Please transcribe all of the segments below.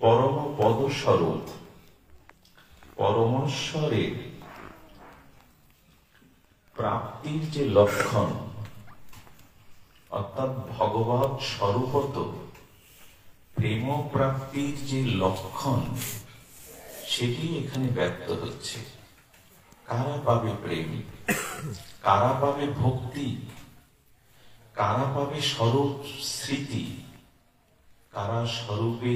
পরম পদস্বরূপ পরমেশ্বরের প্রাপ্তির যে লক্ষণ, অর্থাৎ ভগবৎ স্বরূপত প্রেম প্রাপ্তির যে লক্ষণ, সেটি এখানে ব্যক্ত হচ্ছে। কারা পাবে প্রেম, কারা পাবে ভক্তি, কারা পাবে স্বরূপ স্মৃতি, কারা স্বরূপে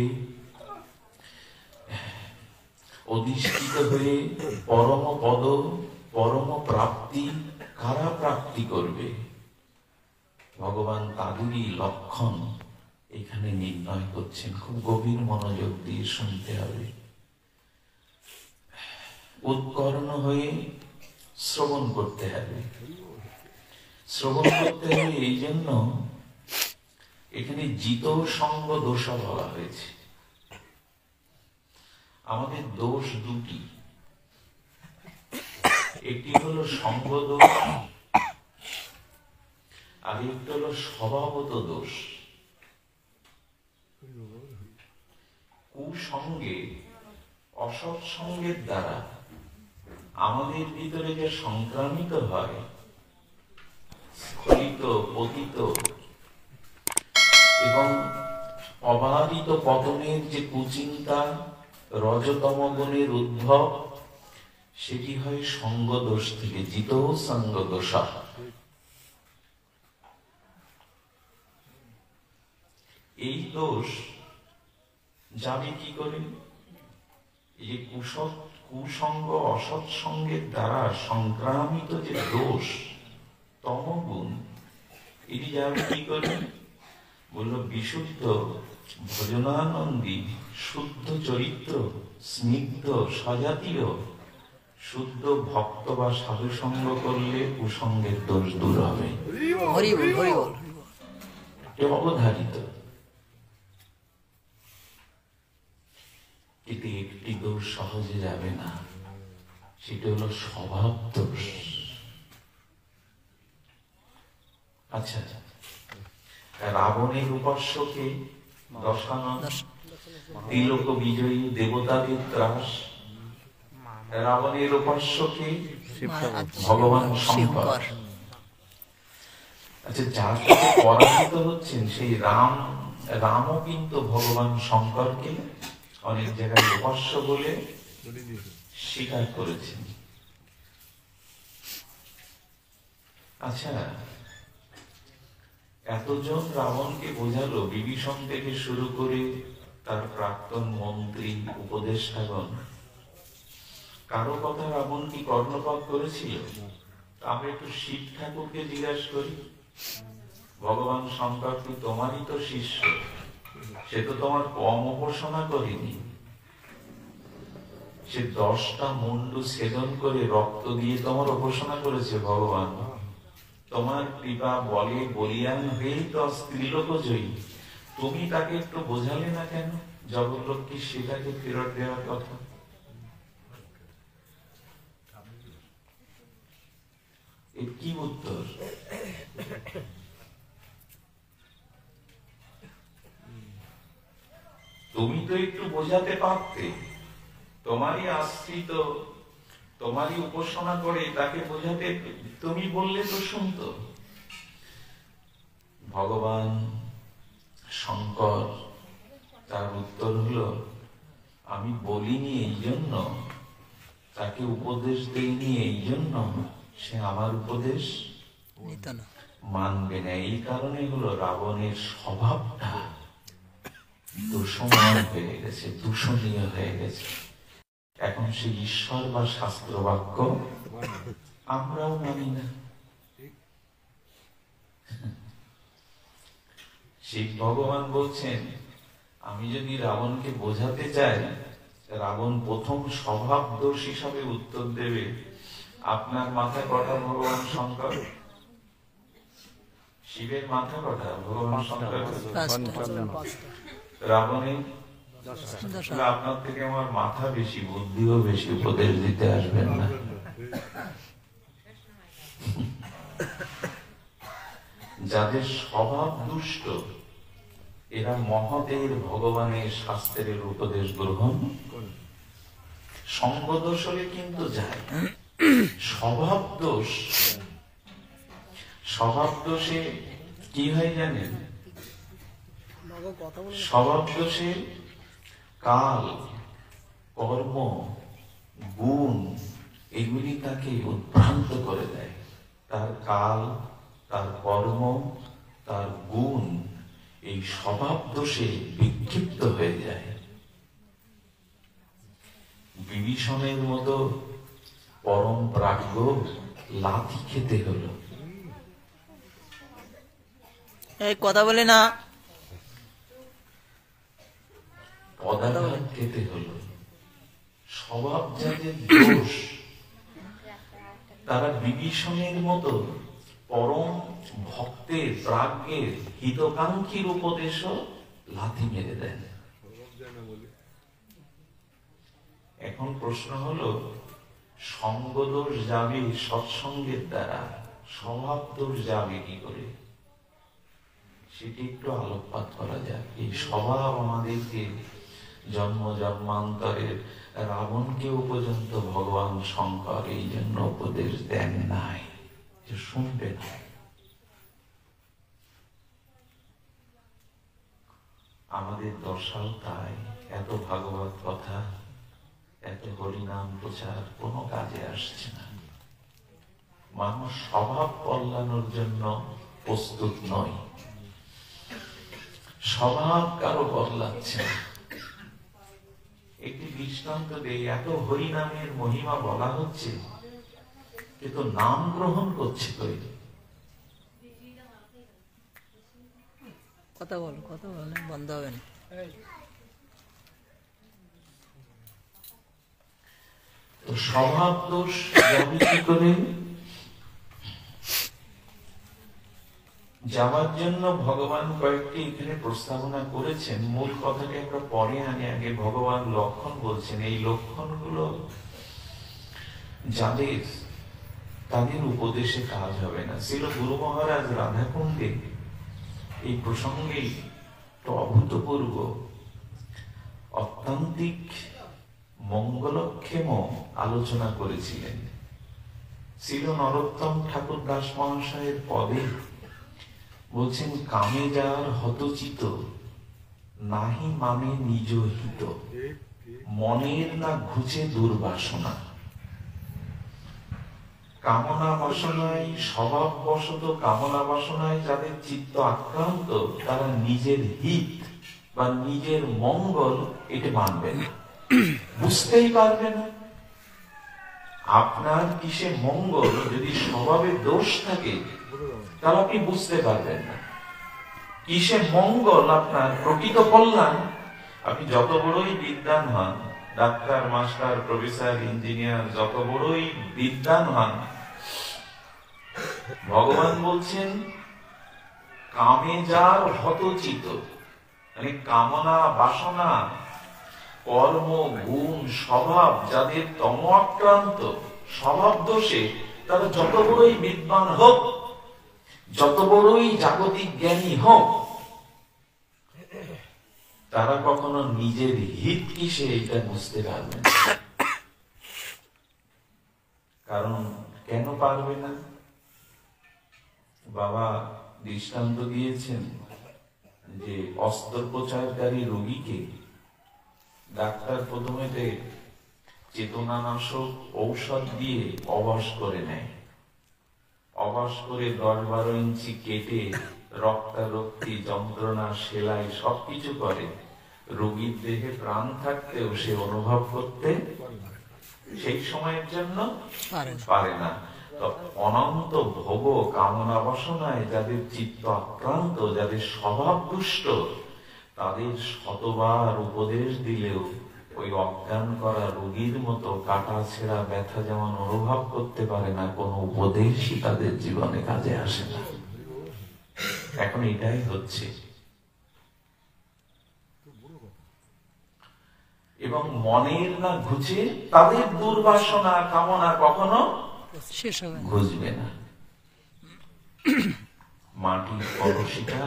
অধিষ্ঠিত হয়ে পরম পদ পরম প্রাপ্তি কারা প্রাপ্তি করবে, ভগবান তাদেরই লক্ষণ এখানে নির্ণয় করছেন। খুব গভীর মনোযোগ দিয়ে শুনতে হবে, উৎকর্ণ হয়ে শ্রবণ করতে হবে। শ্রবণ করতে হবে এই জন্য এখানে জিত সঙ্গ দোষা বলা হয়েছে। আমাদের দোষ দুটি, একটি হলো সঙ্গ দোষ, আর একটি হলো স্বভাবত দোষ। কুসঙ্গে অসৎসঙ্গের দ্বারা আমাদের ভিতরে যে সংক্রামিত হয়, স্খলিত পতিত এবং অবাধিত পতনের যে কুচিন্তা, রজতম গুণের উদ্ভব, সেটি হয় সঙ্গ দোষ থেকে, জিত সঙ্গ দোষা। এই দোষ যাবে কি করে? এই কুসঙ্গ অসৎসঙ্গের দ্বারা সংক্রামিত যে দোষ, তমগুণ, এটি যাবে কি করে? বলল বিশুদ্ধ ভজনানন্দী শুদ্ধ চরিত্র স্নিগ্ধ স্বজাতীয় শুদ্ধ ভক্ত বা সাধু সঙ্গ করলে কুসঙ্গের দোষ দূর হবে। অবধারিত। কিন্তু একটি দোষ সহজে যাবে না, সেটা হলো স্বভাব দোষ। আচ্ছা, রাবণের উপাস্যকে দশানন, ত্রিলোক বিজয়ী দেবতাদের ত্রাস। রাবণের উপাস্যকে ভগবান শঙ্কর। আচ্ছা, যার সাথে পরাজিত হচ্ছেন সেই রামও কিন্তু ভগবান শঙ্করকে অনেক জায়গায় উপাস্য বলে স্বীকার করেছেন। আচ্ছা, এতজন রাবণকে বোঝালো, বিভীষণ থেকে শুরু করে তার প্রাক্তন মন্ত্রী উপদেষ্টাগণ, কারো কথা রাবণ কি কর্ণপাত করেছিল? আমরা একটু শিব ঠাকুরকে জিজ্ঞাসা করি, ভগবান শঙ্কর কি তোমারই তো শিষ্য, সে তো তোমার কম উপাসনা করেনি। সে 10টা মুন্ডু ছেদন করে রক্ত দিয়ে তোমার উপাসনা করেছে ভগবান। তোমার কৃপা বলে বলিয়ান হয়েই তো স্ত্রীলোক জয়ী। তুমি তাকে একটু বোঝালে না কেন? জগৎলক্ষ্মী সেটাকে ফেরত দেওয়ার কথা। এর কি উত্তর? তুমি তো একটু বোঝাতে পারতে, তোমারই আশ্রিত, তোমারই উপাসনা করে তাকে বোঝাতে, তুমি বললে তো শুনতো। ভগবান শঙ্কর তার উত্তর হলো, আমি বলিনি এই জন্য, তাকে উপদেশ দেইনি এই জন্য সে আমার উপদেশ মানবে না। এই কারণে হলো রাবণের স্বভাবটা দূষণীয় হয়ে গেছে, দূষণীয় হয়ে গেছে। এখন সে ঈশ্বর বা শাস্ত্র বাক্য আমরাও মানি না। শিব ভগবান বলছেন, আমি যদি রাবণকে বোঝাতে চাই, রাবণ প্রথম স্বভাব দোষ হিসাবে উত্তর দেবে, আপনার মাথা কটা ভগবান শঙ্কর? শিবের মাথা কটা ভগবান শঙ্কর? রাবণের আপনার থেকে আমার মাথা বেশি, বুদ্ধিও বেশি, উপদেশ দিতে আসবেন না। যাদের স্বভাব দুষ্ট, এরা মহতের ভগবানের শাস্ত্রের উপদেশ গ্রহণ সঙ্গ দোষ হলে কিন্তু যায়। স্বভাব দোষ, স্বভাব দোষে কি হয় জানেন? স্বভাব দোষে কাল, কর্ম, গুণ এগুলি তাকে উদ্ভ্রান্ত করে দেয়। তার কাল, তার কর্ম, তার গুণ এই স্বভাব দোষে বিক্ষিপ্ত হয়ে যায়। বিভীষণের মতো পরম প্রাজ্ঞ লাথি খেতে হলো, কথা বলে না, পদাঘাত খেতে হলো। স্বভাব যাদের দোষ তারা বিভীষণের মতো পরম ভক্তের প্রাজ্ঞের হিতকাঙ্ক্ষীর উপদেশও লাথি মেরে দেন। এখন প্রশ্ন হলো, সঙ্গ দোষ যাবে সৎসঙ্গের দ্বারা, স্বভাব দোষ যাবে কি করে? সেটি একটু আলোকপাত করা যাক। এই স্বভাব আমাদেরকে জন্ম জন্মান্তরের রাবণকেও পর্যন্ত ভগবান শঙ্কর এই জন্য উপদেশ দেন নাই যে শুনবে না। আমাদের দশাও তাই। এত ভাগবত কথা, এত হরিনাম প্রচার কোনো কাজে আসছে না। মানুষ স্বভাব কল্যাণের জন্য প্রস্তুত নয়, স্বভাব কারো বদলাচ্ছে না। একটি দৃষ্টান্ত দেই, এত হরিনামের মহিমা বলা হচ্ছে কিন্তু নাম গ্রহণ করছে কই? কথা বল, কথা বলে বন্ধ হবে না। তো স্বভাব দোষ যাবে কি করে? যাওয়ার জন্য ভগবান কয়েকটি এখানে প্রস্তাবনা করেছেন। মূল কথাটি আমরা পরে আনি, আগে ভগবান লক্ষণ বলছেন। এই লক্ষণগুলো যাদের, তাদের উপদেশে কাজ হবে না। ছিল গুরু মহারাজ রাধাকুণ্ডে এই প্রসঙ্গে অভূতপূর্ব অত্যন্তিক মঙ্গলক্ষেম আলোচনা করেছিলেন। ছিল নরোত্তম ঠাকুর দাস মহাশয়ের পদে বলছেন, কামে যার হতচিত নাহি মানে নিজ হিত, মনের না ঘুচে দুর্বাসনা। কামনা বাসনায়, স্বভাব বশত কামনা বাসনায় যাদের চিত্ত আক্রান্ত, তারা নিজের হিত বা নিজের মঙ্গল এটা মানবে না, বুঝতেই পারবে না। আপনার কিসে মঙ্গল যদি স্বভাবে দোষ থাকে তাহলে আপনি বুঝতে পারবেন না। কিসে মঙ্গল আপনার প্রকৃত কল্যাণ, আপনি যত বড়ই বিদ্বান হন, ডাক্তার, মাস্টার, প্রফেসর, ইঞ্জিনিয়ার, যত বড়ই বিদ্বান হন, ভগবান বলছেন কামে যার হতচিত, মানে কামনা বাসনা, কর্ম, গুণ, স্বভাব যাদের তম আক্রান্ত, স্বভাব দোষে, তারা যত বড়ই বিদ্বান হোক, যত বড়ই জাগতিক জ্ঞানী হোক, তারা কখনো নিজের হিত কিসে এটা বুঝতে পারবে না। কারণ কেন পারবে না? বাবা দৃষ্টান্ত দিয়েছেন যে অস্ত্রোপচারকারী রোগীকে ডাক্তার প্রথমে চেতনানাশক ঔষধ দিয়ে অবশ করে নেয়, অবশ করে 10-12 ইঞ্চি কেটে রক্তারক্তি, যন্ত্রণা, সেলাই সবকিছু করে। রোগীর দেহে প্রাণ থাকতেও সে অনুভব করতে সেই সময়ের জন্য পারে না। তো অনন্ত ভোগ কামনা বাসনায় যাদের চিত্ত আক্রান্ত, যাদের স্বভাব দুষ্ট, তাদের শতবার উপদেশ দিলেও ওই অজ্ঞান করা রোগীর মতো কাটা ছেঁড়া ব্যথা যেমন অনুভব করতে পারে না, কোন উপদেশই তাদের জীবনে কাজে আসে না। এখন এটাই হচ্ছে। এবং মনের না ঘুচে তাদের দুর্বাসনা কামনা কখনো ঘুচবে না। মাটির কলসিটা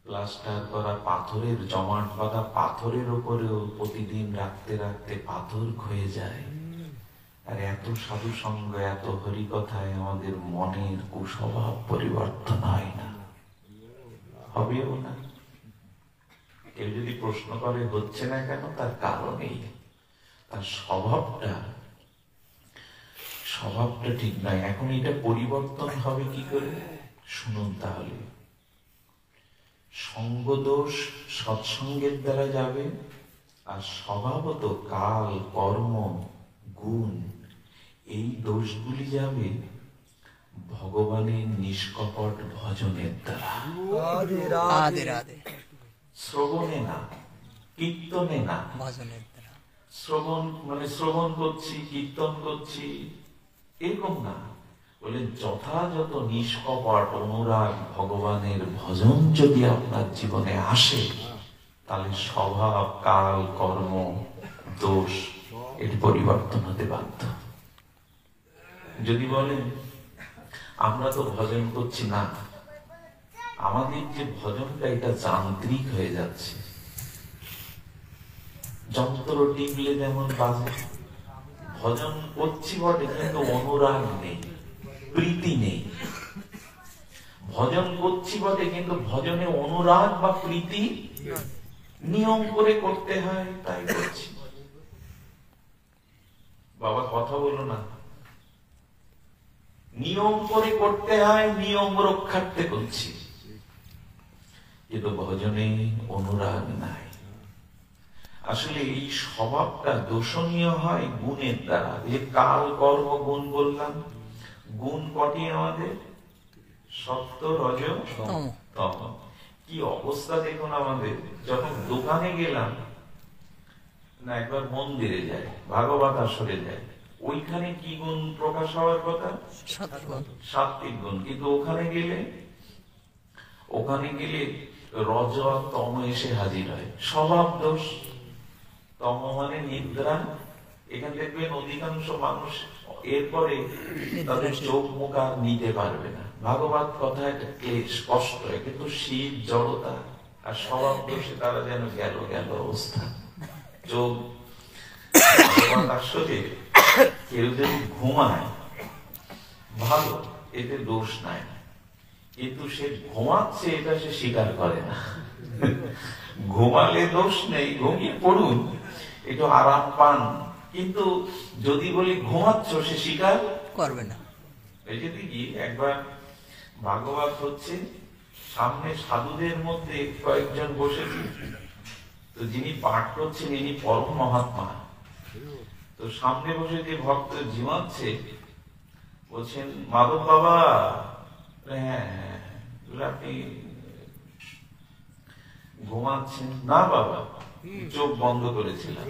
প্লাস্টার করা পাথরের জমাট বাঁধা পাথরের উপরেও প্রতিদিন রাখতে রাখতে পাথর ক্ষয়ে যায়। আর এত সাধু সঙ্গ, এত হরিকথায় আমাদের মনের কুস্বভাব পরিবর্তন হয় না, হবেও না। কেউ যদি প্রশ্ন করে হচ্ছে না কেন, তার কারণেই তার স্বভাবটা ঠিক নয়। এখন এটা পরিবর্তন হবে কি করে শুনুন তাহলে। সঙ্গদোষ সৎসঙ্গের দ্বারা যাবে, আর স্বভাবত কাল কর্ম গুণ এই দোষগুলি যাবে ভগবানের নিষ্কপট ভজনের দ্বারা। রাধে রাধে। শ্রবণে না, কীর্তনে না। ভজনের দ্বারা শ্রবণ মানে শ্রবণ করছি, কীর্তন করছি এরকম না, বলে যথাযথ নিষ্কপট অনুরাগ ভগবানের ভজন যদি আপনার জীবনে আসে, তাহলে স্বভাব কাল কর্ম দোষ এটি পরিবর্তন হতে বাধ্য। যদি বলেন আমরা তো ভজন করছি, না, আমাদের যে ভজনটা এটা যান্ত্রিক হয়ে যাচ্ছে। যন্ত্র টিপলে যেমন বাজে, ভজন করছি বটে কিন্তু অনুরাগ নেই, প্রীতি নেই। ভজন করছি বটে কিন্তু ভজনে অনুরাগ বা প্রীতি নিয়ম করে করতে হয়, তাই করছি। বাবা কথা বলো না, নিয়ম করে করতে হয়, নিয়ম রক্ষার্থে করছি, কিন্তু ভজনে অনুরাগ নাই। আসলে এই স্বভাবটা দোষণীয় হয় গুণের দ্বারা। যে কাল কর্ম গুণ বললাম, গুণ কটি আমাদের? সত্য, রজ, তম। কি অবস্থা দেখুন আমাদের। যখন দোকানে গেলাম না, একবার মন্দিরে যাই, ভাগবত আসরে যাই, ওইখানে কি গুণ প্রকাশ হওয়ার কথা? সাত্বিক গুণ। কিন্তু ওখানে গেলে রজ আর তম এসে হাজির হয়। স্বভাব দোষ। তম মানে নিদ্রা। এখান দেখবেন অধিকাংশ মানুষ এরপরে তাদের চোখ মুখ আর নিতে পারবে না। ভাগবত কথা একটা ক্লেশ, কষ্ট, কিন্তু শীত, জড়তা আর স্বভাব দোষে তারা যেন গেল অবস্থা। চোখ ভগবত আসলে কেউ যদি ঘুমায় ভালো, এতে দোষ নাই, কিন্তু সে ঘুমাচ্ছে এটা সে স্বীকার করে না। ঘুমালে দোষ নেই, ঘুমিয়ে পড়ুন, একটু আরাম পান, কিন্তু যদি বলি ঘুমাচ্ছ, সে স্বীকার করবে না। এই যে দেখি একবার ভাগবত হচ্ছে, সামনে সাধুদের মধ্যে কয়েকজন বসেছে, তো যিনি পাঠ করছেন ইনি পরম মহাত্মা। তো সামনে বসে যে ভক্ত জিমাচ্ছে, বলছেন মাধব বাবা, হ্যাঁ আপনি ঘুমাচ্ছেন? না বাবা, চোখ বন্ধ করেছিলাম।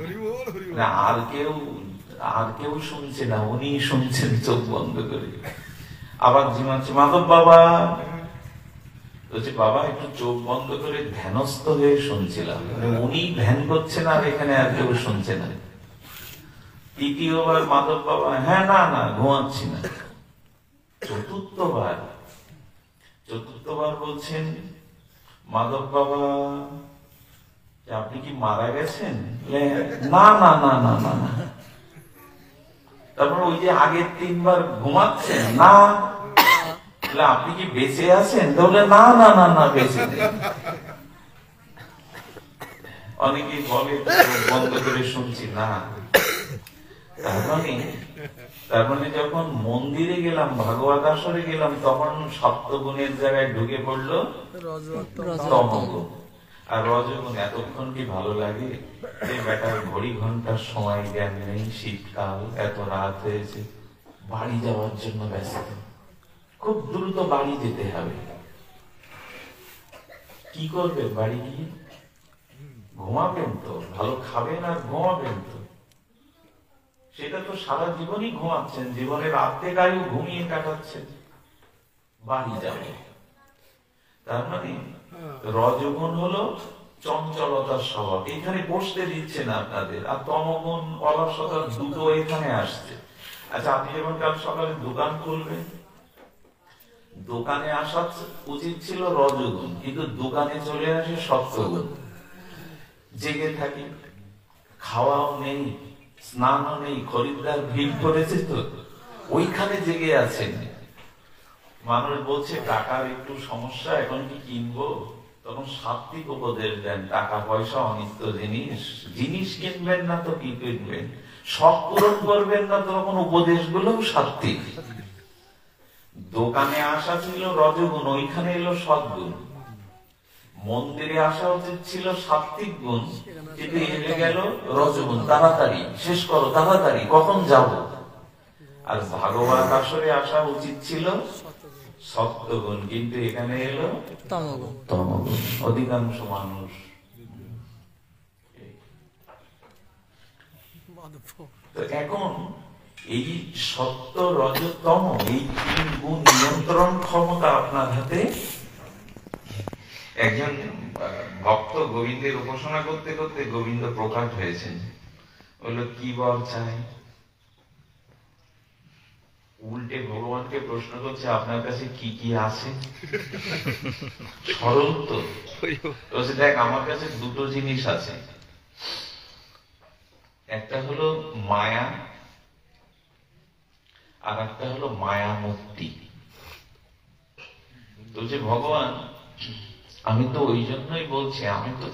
আর কেউ শুনছে না, উনি শুনছেন চোখ বন্ধ করে। আবার জিমাচ্ছে, মাধব বাবা, বলছে বাবা একটু চোখ বন্ধ করে ধ্যানস্থ হয়ে শুনছিলাম। উনি ধ্যান করছেন আর এখানে আর কেউ শুনছে না। তৃতীয়বার মাধব বাবা, হ্যাঁ না ঘুমাচ্ছি না। চতুর্থবার বলছেন মাধব বাবা, আপনি কি মারা গেছেন? না। তারপর ওই যে আগের 3 বার ঘুমাচ্ছেন না, আপনি কি বেঁচে আছেন? তাহলে না বেঁচে নেই। অনেকে বলে বন্ধ করে শুনছি না। তার মানে যখন মন্দিরে গেলাম, ভাগবত আসরে গেলাম, তখন সপ্তগুণের জায়গায় ঢুকে পড়লো তমগুণ। আর রজগুণ এতক্ষণ কি ভালো লাগে? এই বেটার ঘড়ি ঘন্টার সময় জ্ঞান নেই, শীতকাল, এত রাত হয়েছে, বাড়ি যাওয়ার জন্য ব্যস্ত, খুব দ্রুত বাড়ি যেতে হবে। কি করবে বাড়ি গিয়ে? ঘুমাবেন তো, ভালো খাবেন আর ঘুমাবেন তো। সেটা তো সারা জীবনই ঘুমাচ্ছেন, জীবনের অর্ধেক আয়ু ঘুমিয়ে কাটাচ্ছেন, বাড়ি যাবে। তার মানে রজগুণ হলো চঞ্চলতার স্বভাব, এখানে বসতে দিচ্ছে না আপনাদের। আর তমগুণ অলসতা দুটো এখানে আসছে। আচ্ছা, আপনি যখন কাল সকালে দোকান খুলবেন, দোকানে আসা উচিত ছিল রজগুণ, কিন্তু দোকানে চলে আসে সত্যগুণ। জেগে থাকি, খাওয়াও নেই, স্নানও নেই, খরিদ্দার ভিড় করেছে, তো ওইখানে জেগে আছেন। মানুষ বলছে টাকার একটু সমস্যা, এখন কি কিনবো? তখন সাত্বিক উপদেশ দেন, টাকা পয়সা অনিত্য জিনিস, জিনিস কিনবেন না তো কি কিনবেন, সব পূরণ করবেন না, তো তখন উপদেশগুলো সাত্বিক। দোকানে আসা ছিল রজগুণ, ওইখানে এলো সদ্গুণ। মন্দিরে আসা উচিত ছিল সাত্বিক গুণ, কিন্তু এসে গেল রজগুণ। তাড়াতাড়ি শেষ করো, তাড়াতাড়ি, কখন যাব? আর ভাগবত আসরে আসা উচিত ছিল সত্যগুণ, কিন্তু এখানে এলো তমগুণ। তমগুণ। অধিকাংশ মানুষ তো এখন এই সত্য রজতম এই তিন গুণ নিয়ন্ত্রণ ক্ষমতা আপনার হাতে। একজন ভক্ত গোবিন্দের উপাসনা করতে করতে গোবিন্দ প্রকাশ হয়েছেন, বললো কি বর চাই? উল্টে ভগবানকে প্রশ্ন করছে, আপনার কাছে কি কি আছে? সরল তো বলছে, দেখ আমার কাছে দুটো জিনিস আছে, একটা হলো মায়া আর একটা হলো মায়া মুক্তি। বলছে ভগবান আমি তো ওই জন্যই বলছি, আমি তো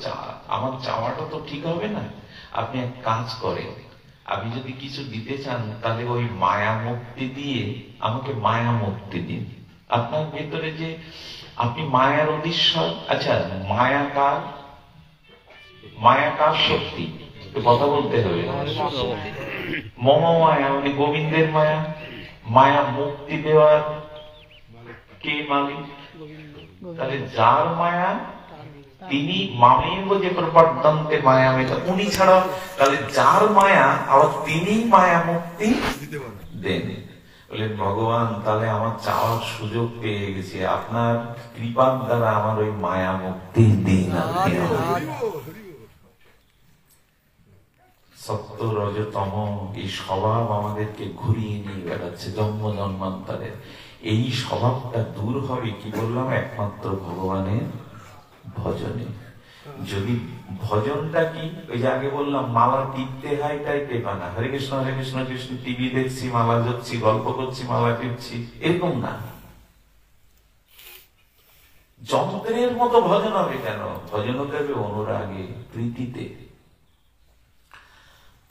আমার চাওয়াটা তো ঠিক হবে না, আপনি এক কাজ করেন, আপনি যদি কিছু দিতে চান তাহলে ওই মায়া মুক্তি দিয়ে আমাকে মায়া মুক্তি দিন। আপনার ভেতরে যে আপনি মায়ার অধীশ্বর, আচ্ছা মায়া কার শক্তি? কথা বলতে হবে। মম মায়া মানে গোবিন্দের মায়া। মায়া মুক্তি দেওয়ার কে মালিক? তাহলে যার মায়া তিনি মামেব যে প্রবর্তন্তে মায়া মেতা, উনি ছাড়া তাহলে যার মায়া আবার তিনি মায়া মুক্তি দেন। বলেন ভগবান তাহলে আমার চাওয়ার সুযোগ পেয়ে গেছি, আপনার কৃপার দ্বারা আমার ওই মায়া মুক্তি দিন। সত্য রজতম এই স্বভাব আমাদেরকে ঘুরিয়ে নিয়ে বেড়াচ্ছে জন্ম জন্মান্তরে। এই স্বভাবটা দূর হবে কি বললাম? একমাত্র ভগবানের ভজনে। যদি ভজনটা কি, ওই যে আগে বললাম মালা টিপতে হয় তাই টেপা না, হরে কৃষ্ণ কৃষ্ণ টিভি দেখছি, মালা যাচ্ছি, গল্প করছি, মালা টিপছি, এরকম না। যন্ত্রের মতো ভজন হবে কেন? ভজন হতে হবে অনুরাগে, প্রীতিতে।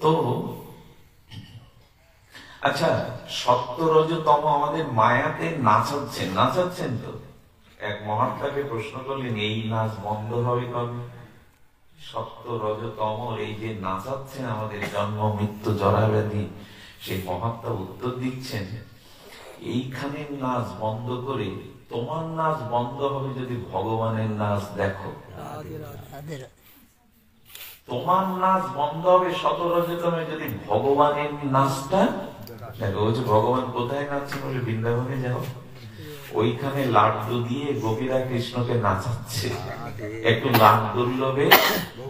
তো আচ্ছা, সত্য রজতম আমাদের মায়াতে নাচাচ্ছেন তো। এক মহাত্মাকে প্রশ্ন করলেন, এই নাচ বন্ধ হবে কবে? সত্য রজতম এই যে নাচাচ্ছেন আমাদের জন্ম মৃত্যু জরা ব্যাধি, সেই মহাত্মা উত্তর দিচ্ছেন, এইখানের নাচ বন্ধ করে তোমার নাচ বন্ধ হবে যদি ভগবানের নাচ দেখো। তোমার নাচ বন্ধ হবে শত রজতমে যদি ভগবানের নাচটা দেখো। বলছে ভগবান কোথায় নাচছে? বলে বৃন্দাবনে যাও, ওইখানে লাড্ডু দিয়ে গোপীরা কৃষ্ণকে নাচাচ্ছে, একটু লাড্ডুর লোভে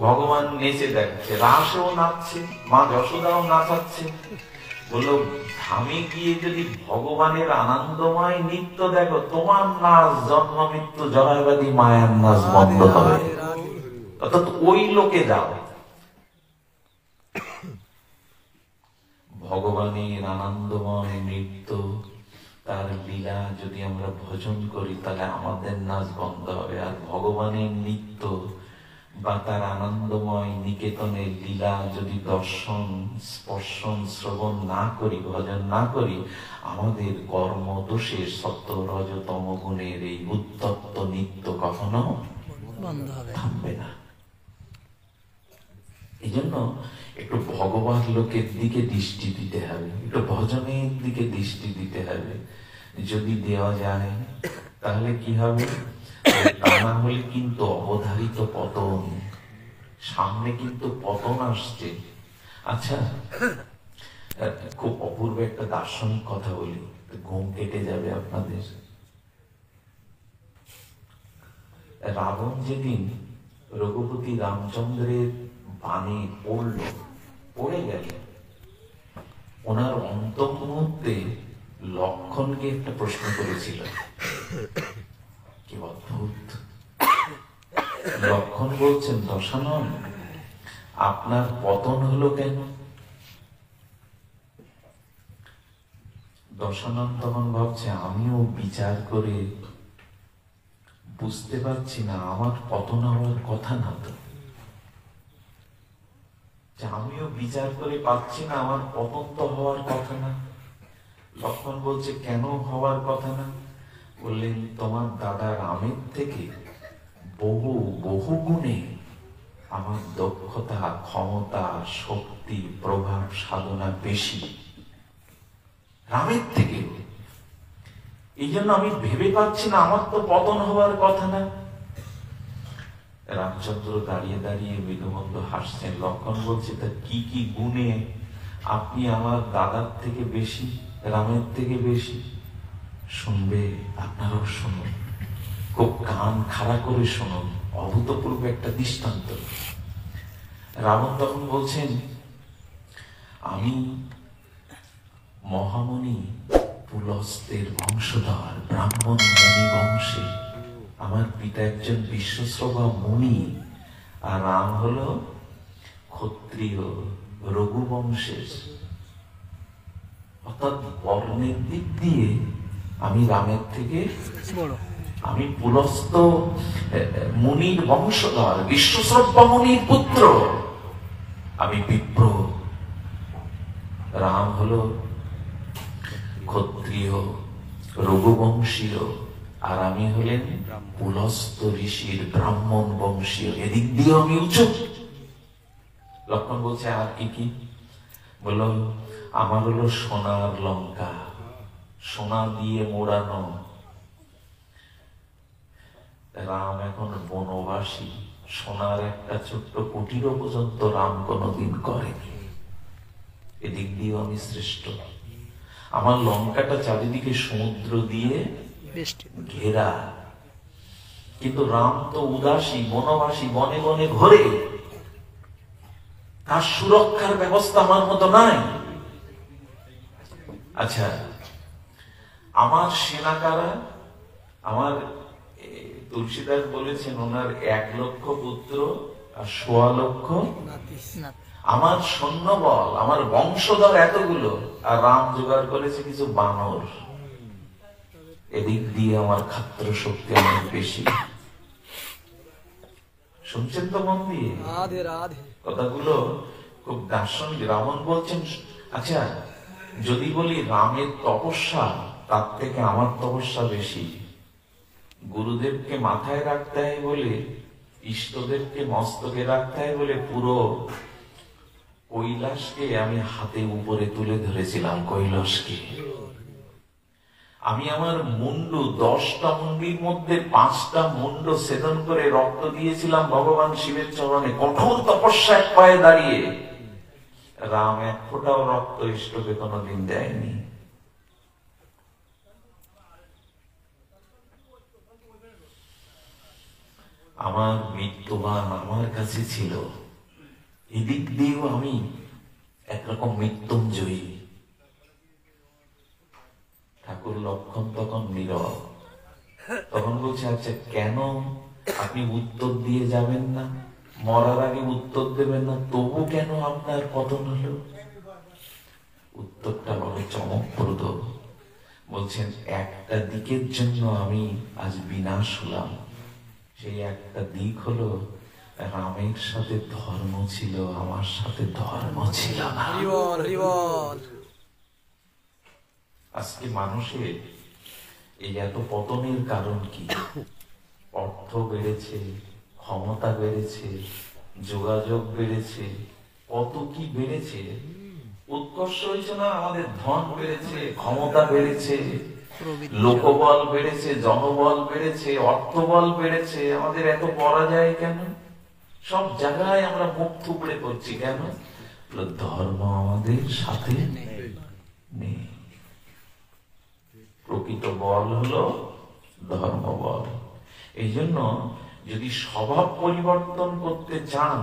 ভগবান নেচে দেখাচ্ছে, রাসও নাচছে, মা যশোদাও নাচাচ্ছে। বললো ধামে গিয়ে যদি ভগবানের আনন্দময় নৃত্য দেখো, তোমার নাচ জন্ম মৃত্যু জরাব্যাধি মায়ার নাচ বন্ধ হবে। অর্থাৎ ওই লোকে যাও। ভগবানের আনন্দময় নৃত্য, তার লীলা যদি আমরা ভজন করি তাহলে আমাদের নাচ বন্ধ হবে। আর ভগবানের নৃত্য বা তার আনন্দময় নিকেতনের লীলা যদি দর্শন স্পর্শন শ্রবণ না করি, ভজন না করি, আমাদের কর্ম দোষের সত্য রজতম গুণের এই উত্তপ্ত নৃত্য কখনো বন্ধ থামবে না। এই জন্য একটু ভগবান লোকের দিকে দৃষ্টি দিতে হবে, একটু ভজনের দিকে দৃষ্টি দিতে হবে। যদি দেওয়া যায় তাহলে কি হবে? তা না হলে কিন্তু অবধারিত পতন, সামনে কিন্তু পতন আসছে। আচ্ছা, খুব অপূর্ব একটা দার্শনিক কথা বলি, ঘুম কেটে যাবে আপনাদের। রাবণ যেদিন রঘুপতি রামচন্দ্রের বাণে পড়ে গেল, ওনার অন্তর্মুহূর্তে লক্ষণকে একটা প্রশ্ন করেছিল। কি অদ্ভুত! লক্ষণ বলছেন, দশানন, আপনার পতন হলো কেন? দশানন তখন ভাবছে, আমিও বিচার করে বুঝতে পারছি না, আমার পতন হওয়ার কথা না তো। আমিও বিচার করে পাচ্ছি না, আমার পতন তো হওয়ার কথা না। লক্ষণ বলছে, কেন হওয়ার কথা না? বললেন, তোমার দাদা রামের থেকে বহু বহু গুণে আমার দক্ষতা, ক্ষমতা, শক্তি, প্রভাব, সাধনা বেশি রামের থেকে। এই জন্য আমি ভেবে পাচ্ছি না, আমার তো পতন হওয়ার কথা না। রামচন্দ্র দাঁড়িয়ে দাঁড়িয়ে মৃদুমন্দ হাসছেন। লক্ষণ বলছে, তা কি কি গুণে আপনি আমার দাদার থেকে বেশি, রামের থেকে বেশি? শুনবে? আপনারাও শুনুন, খুব কান খাড়া করে শুনুন, অভূতপূর্ব একটা দৃষ্টান্ত। রাবণ তখন বলছেন, আমি মহামণি পুলস্তের বংশধর, ব্রাহ্মণ মুনি বংশে। আমার পিতা একজন বিশ্বশ্রবা মুনি, আর রাম হলো ক্ষত্রিয় রঘুবংশের। অর্থাৎ বর্ণের দিক দিয়ে আমি রামের থেকে বড়। আমি পুলস্ত মুনির বংশধর, বিশ্বশ্রবা মুনির পুত্র, আমি বিপ্র। রাম হলো ক্ষত্রিয় রঘুবংশীয়, আর আমি হলেন পুলস্ত ঋষির ব্রাহ্মণ বংশীয়। এদিক দিয়ে আমি উঁচু। লক্ষণ বলছে, আর কি কি? বলল, আমার হলো সোনার লঙ্কা, সোনা দিয়ে মোড়ানো। রাম এখন বনবাসী, সোনার একটা ছোট্ট কুটিরও পর্যন্ত রাম কোনোদিন করেনি। এদিক দিয়েও আমি শ্রেষ্ঠ। আমার লঙ্কাটা চারিদিকে সমুদ্র দিয়ে ঘেরা, কিন্তু রাম তো উদাসী, বনবাসী, বনে বনে ঘোরে। তার সুরক্ষার ব্যবস্থা আমার মতো নাই। আচ্ছা, আমার সেনা কারা? আমার তুলসীদাস বলেছেন, ওনার 1 লক্ষ পুত্র আর 1.25 লক্ষ। আমার সৈন্যবল, আমার বংশধর এতগুলো, আর রাম জোগাড় করেছে কিছু বানর। এদিক দিয়ে আমার খাত্র শক্তি অনেক বেশি। শুনছেন তো মন দিয়ে? কথাগুলো খুব দার্শনিক। রাবণ বলছেন, আচ্ছা যদি বলি রামের তপস্যা তার থেকে আমার তপস্যা বেশি, গুরুদেবকে মাথায় রাখতে হয় বলে, ইষ্টদেবকে মস্তকে রাখতে হয় বলে, পুরো কৈলাসকে আমি হাতে উপরে তুলে ধরেছিলাম। কৈলাসকে আমি আমার মুন্ডু, 10টা মুন্ডির মধ্যে 5টা মুন্ড ছেদন করে রক্ত দিয়েছিলাম ভগবান শিবের চরণে, কঠোর তপস্যা এক পায়ে দাঁড়িয়ে। রাম 1 ফোঁটাও রক্ত ইষ্টকে কোনোদিন দেয়নি। আমার মৃত্যুবান আমার কাছে ছিল। এদিক দিয়েও আমি একরকম মৃত্যুঞ্জয়ী। ঠাকুর লক্ষণ তখন নীরব। তখন বলছে, আচ্ছা কেন আপনি উত্তর দিয়ে যাবেন না? মরার আগে উত্তর দেবেন না, তবু কেন আপনার পতন হলো? উত্তরটা বড় চমকপ্রদ। বলছেন, একটা দিকের জন্য আমি আজ বিনাশ হলাম। সেই একটা দিক হলো, রামের সাথে ধর্ম ছিল, আমার সাথে ধর্ম ছিল না। আজকে মানুষের এই এত পতনের কারণ কি? অর্থ বেড়েছে, ক্ষমতা বেড়েছে, যোগাযোগ বেড়েছে, কত কি বেড়েছে। উৎকর্ষ হয়েছে না? আমাদের ধন বেড়েছে, ক্ষমতা বেড়েছে, লোকবল বেড়েছে, জনবল বেড়েছে, অর্থবল বেড়েছে। আমাদের এত পরাজয় কেন? সব জায়গায় আমরা মুখ থুবড়ে করছি কেন? ধর্ম আমাদের সাথে নেই। প্রকৃত বল হলো ধর্ম বল। এই জন্য যদি স্বভাব পরিবর্তন করতে চান,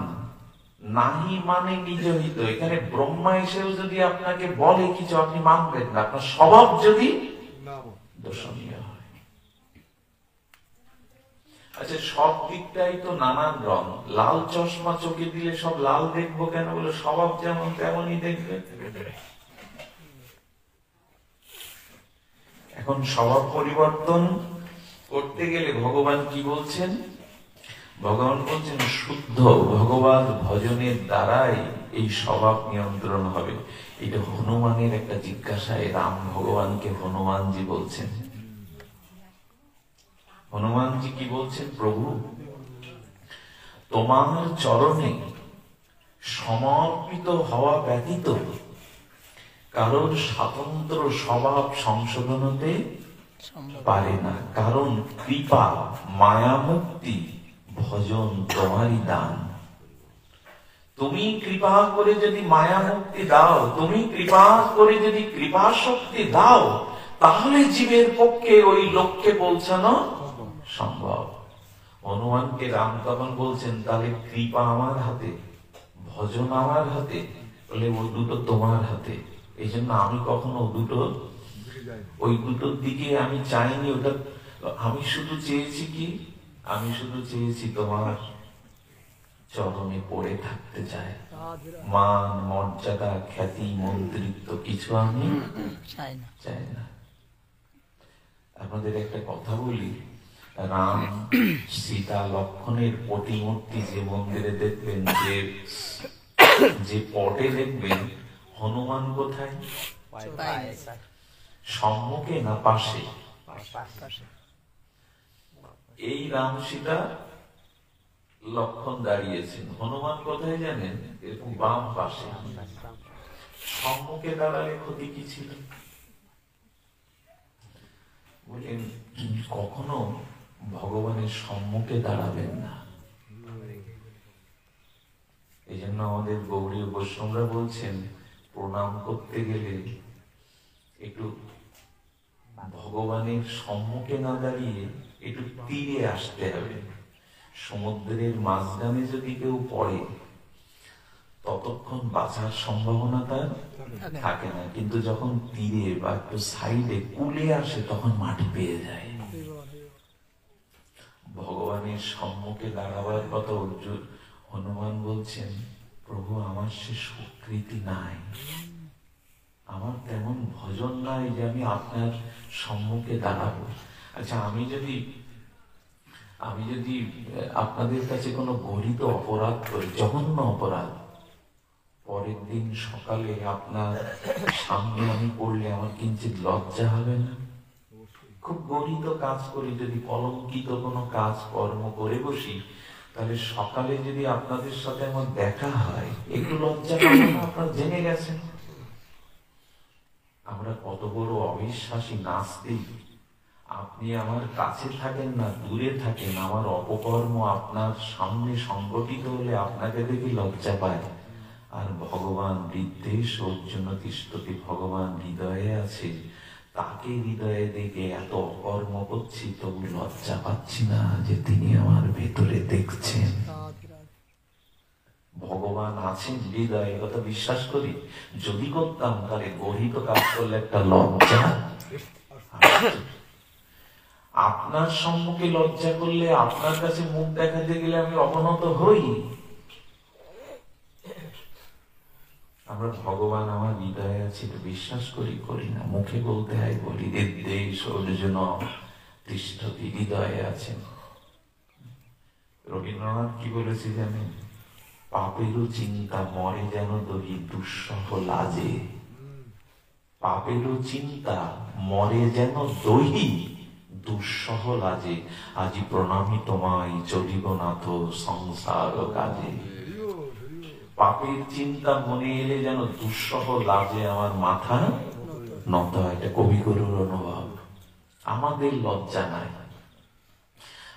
নাহি মানে নিজ হিত। এখানে ব্রহ্মা এসেও যদি আপনাকে বলে কিছু, আপনি মানবেন না, আপনার স্বভাব যদি দোষণীয় হয়। আচ্ছা, সব দিকটাই তো নানান রং। লাল চশমা চোখে দিলে সব লাল দেখবো কেন? বলে স্বভাব যেমন তেমনই দেখবে। এখন স্বভাব পরিবর্তন করতে গেলে ভগবান কি বলছেন? ভগবান বলছেন শুদ্ধ ভগবান ভজনের দ্বারাই এই স্বভাব নিয়ন্ত্রণ হবে। এটা হনুমানের একটা জিজ্ঞাসায় রাম ভগবানকে হনুমানজি বলছেন। হনুমানজি কি বলছেন? প্রভু, তোমার চরণে সমর্পিত হওয়া ব্যতীত কারণ স্বাতন্ত্র স্বভাব সংশোধন হতে পারে না। কারণ কৃপা মায়া মুক্তি ভজন তোমারই দান। তুমি কৃপা করে যদি মায়া মুক্তি দাও, তুমি কৃপা করে যদি কৃপা শক্তি দাও, তাহলে জীবের পক্ষে ওই লক্ষ্যে পৌঁছানো সম্ভব। হনুমানকে রাম তখন বলছেন, তাহলে কৃপা আমার হাতে, ভজন আমার হাতে, বলে ওই দুটো তোমার হাতে। এই জন্য আমি কখনো ওই দুটোর দিকে আমি চাইনি। ওটা আমি শুধু চেয়েছি কি, আমি শুধু চেয়েছি তোমার চরণে পড়ে থাকতে চাই। মান মর্যাদা খ্যাতি মন্ত্রিত্ব কিছু আমি চাই না। আপনাদের একটা কথা বলি, রাম সীতা লক্ষণের প্রতিমূর্তি যে মন্দিরে দেখবেন, যে পটে দেখবেন, হনুমান কোথায়? সম্মুখে না পাশে? এই রাম সীতা লক্ষণ দাঁড়িয়েছেন, হনুমান কোথায় জানেন? এরকম বাম পাশে। সম্মুখে দাঁড়ালে ক্ষতি কি ছিল? বলেন কখনো ভগবানের সম্মুখে দাঁড়াবেন না। এই জন্য আমাদের গৌড়ীয় বৈষ্ণবরা বলছেন, প্রণাম করতে গেলে একটু ভগবানের সম্মুখে না দাঁড়িয়ে একটু তীরে আসতে হবে। সমুদ্রের মাঝখানে যদি কেউ পড়ে, ততক্ষণ বাঁচার সম্ভাবনা তার থাকে না, কিন্তু যখন তীরে বা একটু সাইডে কুলে আসে, তখন মাটি পেয়ে যায়। ভগবানের সম্মুখে দাঁড়াবার কথা অর্জুন হনুমান বলছেন, প্রভু আমার সে সুকৃতি নাই, আমার তেমন ভজন নাই যে আমি আপনার সম্মুখে দাঁড়াবো। আচ্ছা, আমি যদি আপনাদের কাছে কোনো গরিত অপরাধ করি, জঘন্য অপরাধ, পরের দিন সকালে আপনার সামনে আমি পড়লে আমার কিঞ্চিত লজ্জা হবে না? খুব গরিত কাজ করি, যদি কলঙ্কিত কোনো কাজ কর্ম করে বসি, তাহলে সকালে যদি আপনাদের সাথে আমার দেখা হয়, একটু লজ্জা হবে না? আপনারা জেনে গেছেন আমরা কত বড় অবিশ্বাসী নাস্তিক। আপনি আমার কাছে থাকেন না, দূরে থাকেন, আমার অপকর্ম আপনার সামনে সংগঠিত হলে আপনাকে দেখি লজ্জা পায়। আর ভগবান বিদ্বেষ অর্জুন তিষ্ঠতি, ভগবান হৃদয়ে আছে, তাকে হৃদয়ে দেখে এত অকর্ম করছি, তবু লজ্জা পাচ্ছি না যে তিনি আমার ভেতরে দেখছেন। ভগবান আছেন হৃদয়ে, কথা বিশ্বাস করি। যদি করতাম, তাহলে গরিত কাজ করলে একটা লজ্জা। আপনার সম্মুখে লজ্জা করলে, আপনার কাছে মুখ দেখাতে গেলে আমি অবনত হই। আমরা ভগবান আমার হৃদয়ে আছে বিশ্বাস করি, করি না? মুখে বলতে হয়, বলি দেশ অর্জুন তিষ্ঠতি, হৃদয়ে আছেন। রবীন্দ্রনাথ কি বলেছে জানেন? পাপেরও চিন্তা মরে যেন দহি দুঃসহ লাজে। পাপেরও চিন্তা মরে যেন দহি দুঃসহ লাজে। আজি প্রণামী তোমায় চলিব নাথ সংসার কাজে। পাপের চিন্তা মনে এলে যেন দুঃসহ লাজে আমার মাথা নত হয়। এটা কবিগুরুর অনুভব। আমাদের লজ্জা নাই।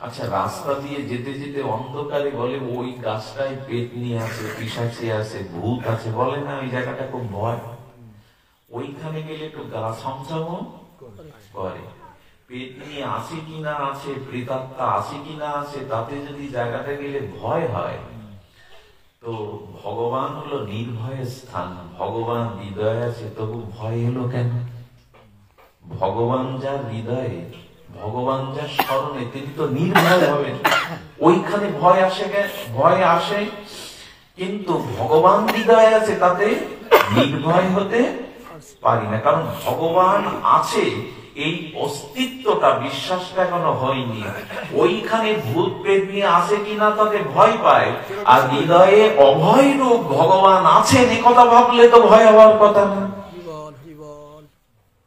আচ্ছা, রাস্তা দিয়ে যেতে যেতে অন্ধকারে বলে ওই গাছটায় পেতনি আছে, পিশাচি আছে, ভূত আছে, বলে না ওই জায়গাটা খুব ভয়। ওইখানে গেলে একটু গা ছমছমও করে। পেতনি আছে কিনা আছে, প্রেতাত্মা আছে কিনা আছে, তাতে যদি জায়গাটা গেলে ভয় হয়, তো ভগবান হলো নির্ভয়ের স্থান, ভগবান হৃদয়ে আছে, তবু ভয় এলো কেন? ভগবান যার হৃদয়ে, ভগবান যার স্মরণে, তিনি তো নির্ভয় হবেন। ওইখানে ভয় আসে কেন? ভয় আসে, কিন্তু ভগবান হৃদয়ে আছে, তাতে নির্ভয় হতে পারি না। কারণ ভগবান আছে, এই অস্তিত্বটা, বিশ্বাসটা এখনো হয়নি। ওইখানে ভূত প্রেত নিয়ে আসে কিনা তাতে ভয় পায়, আর হৃদয়ে অভয় রূপ ভগবান আছেন এ কথা ভাবলে তো ভয় হওয়ার কথা না।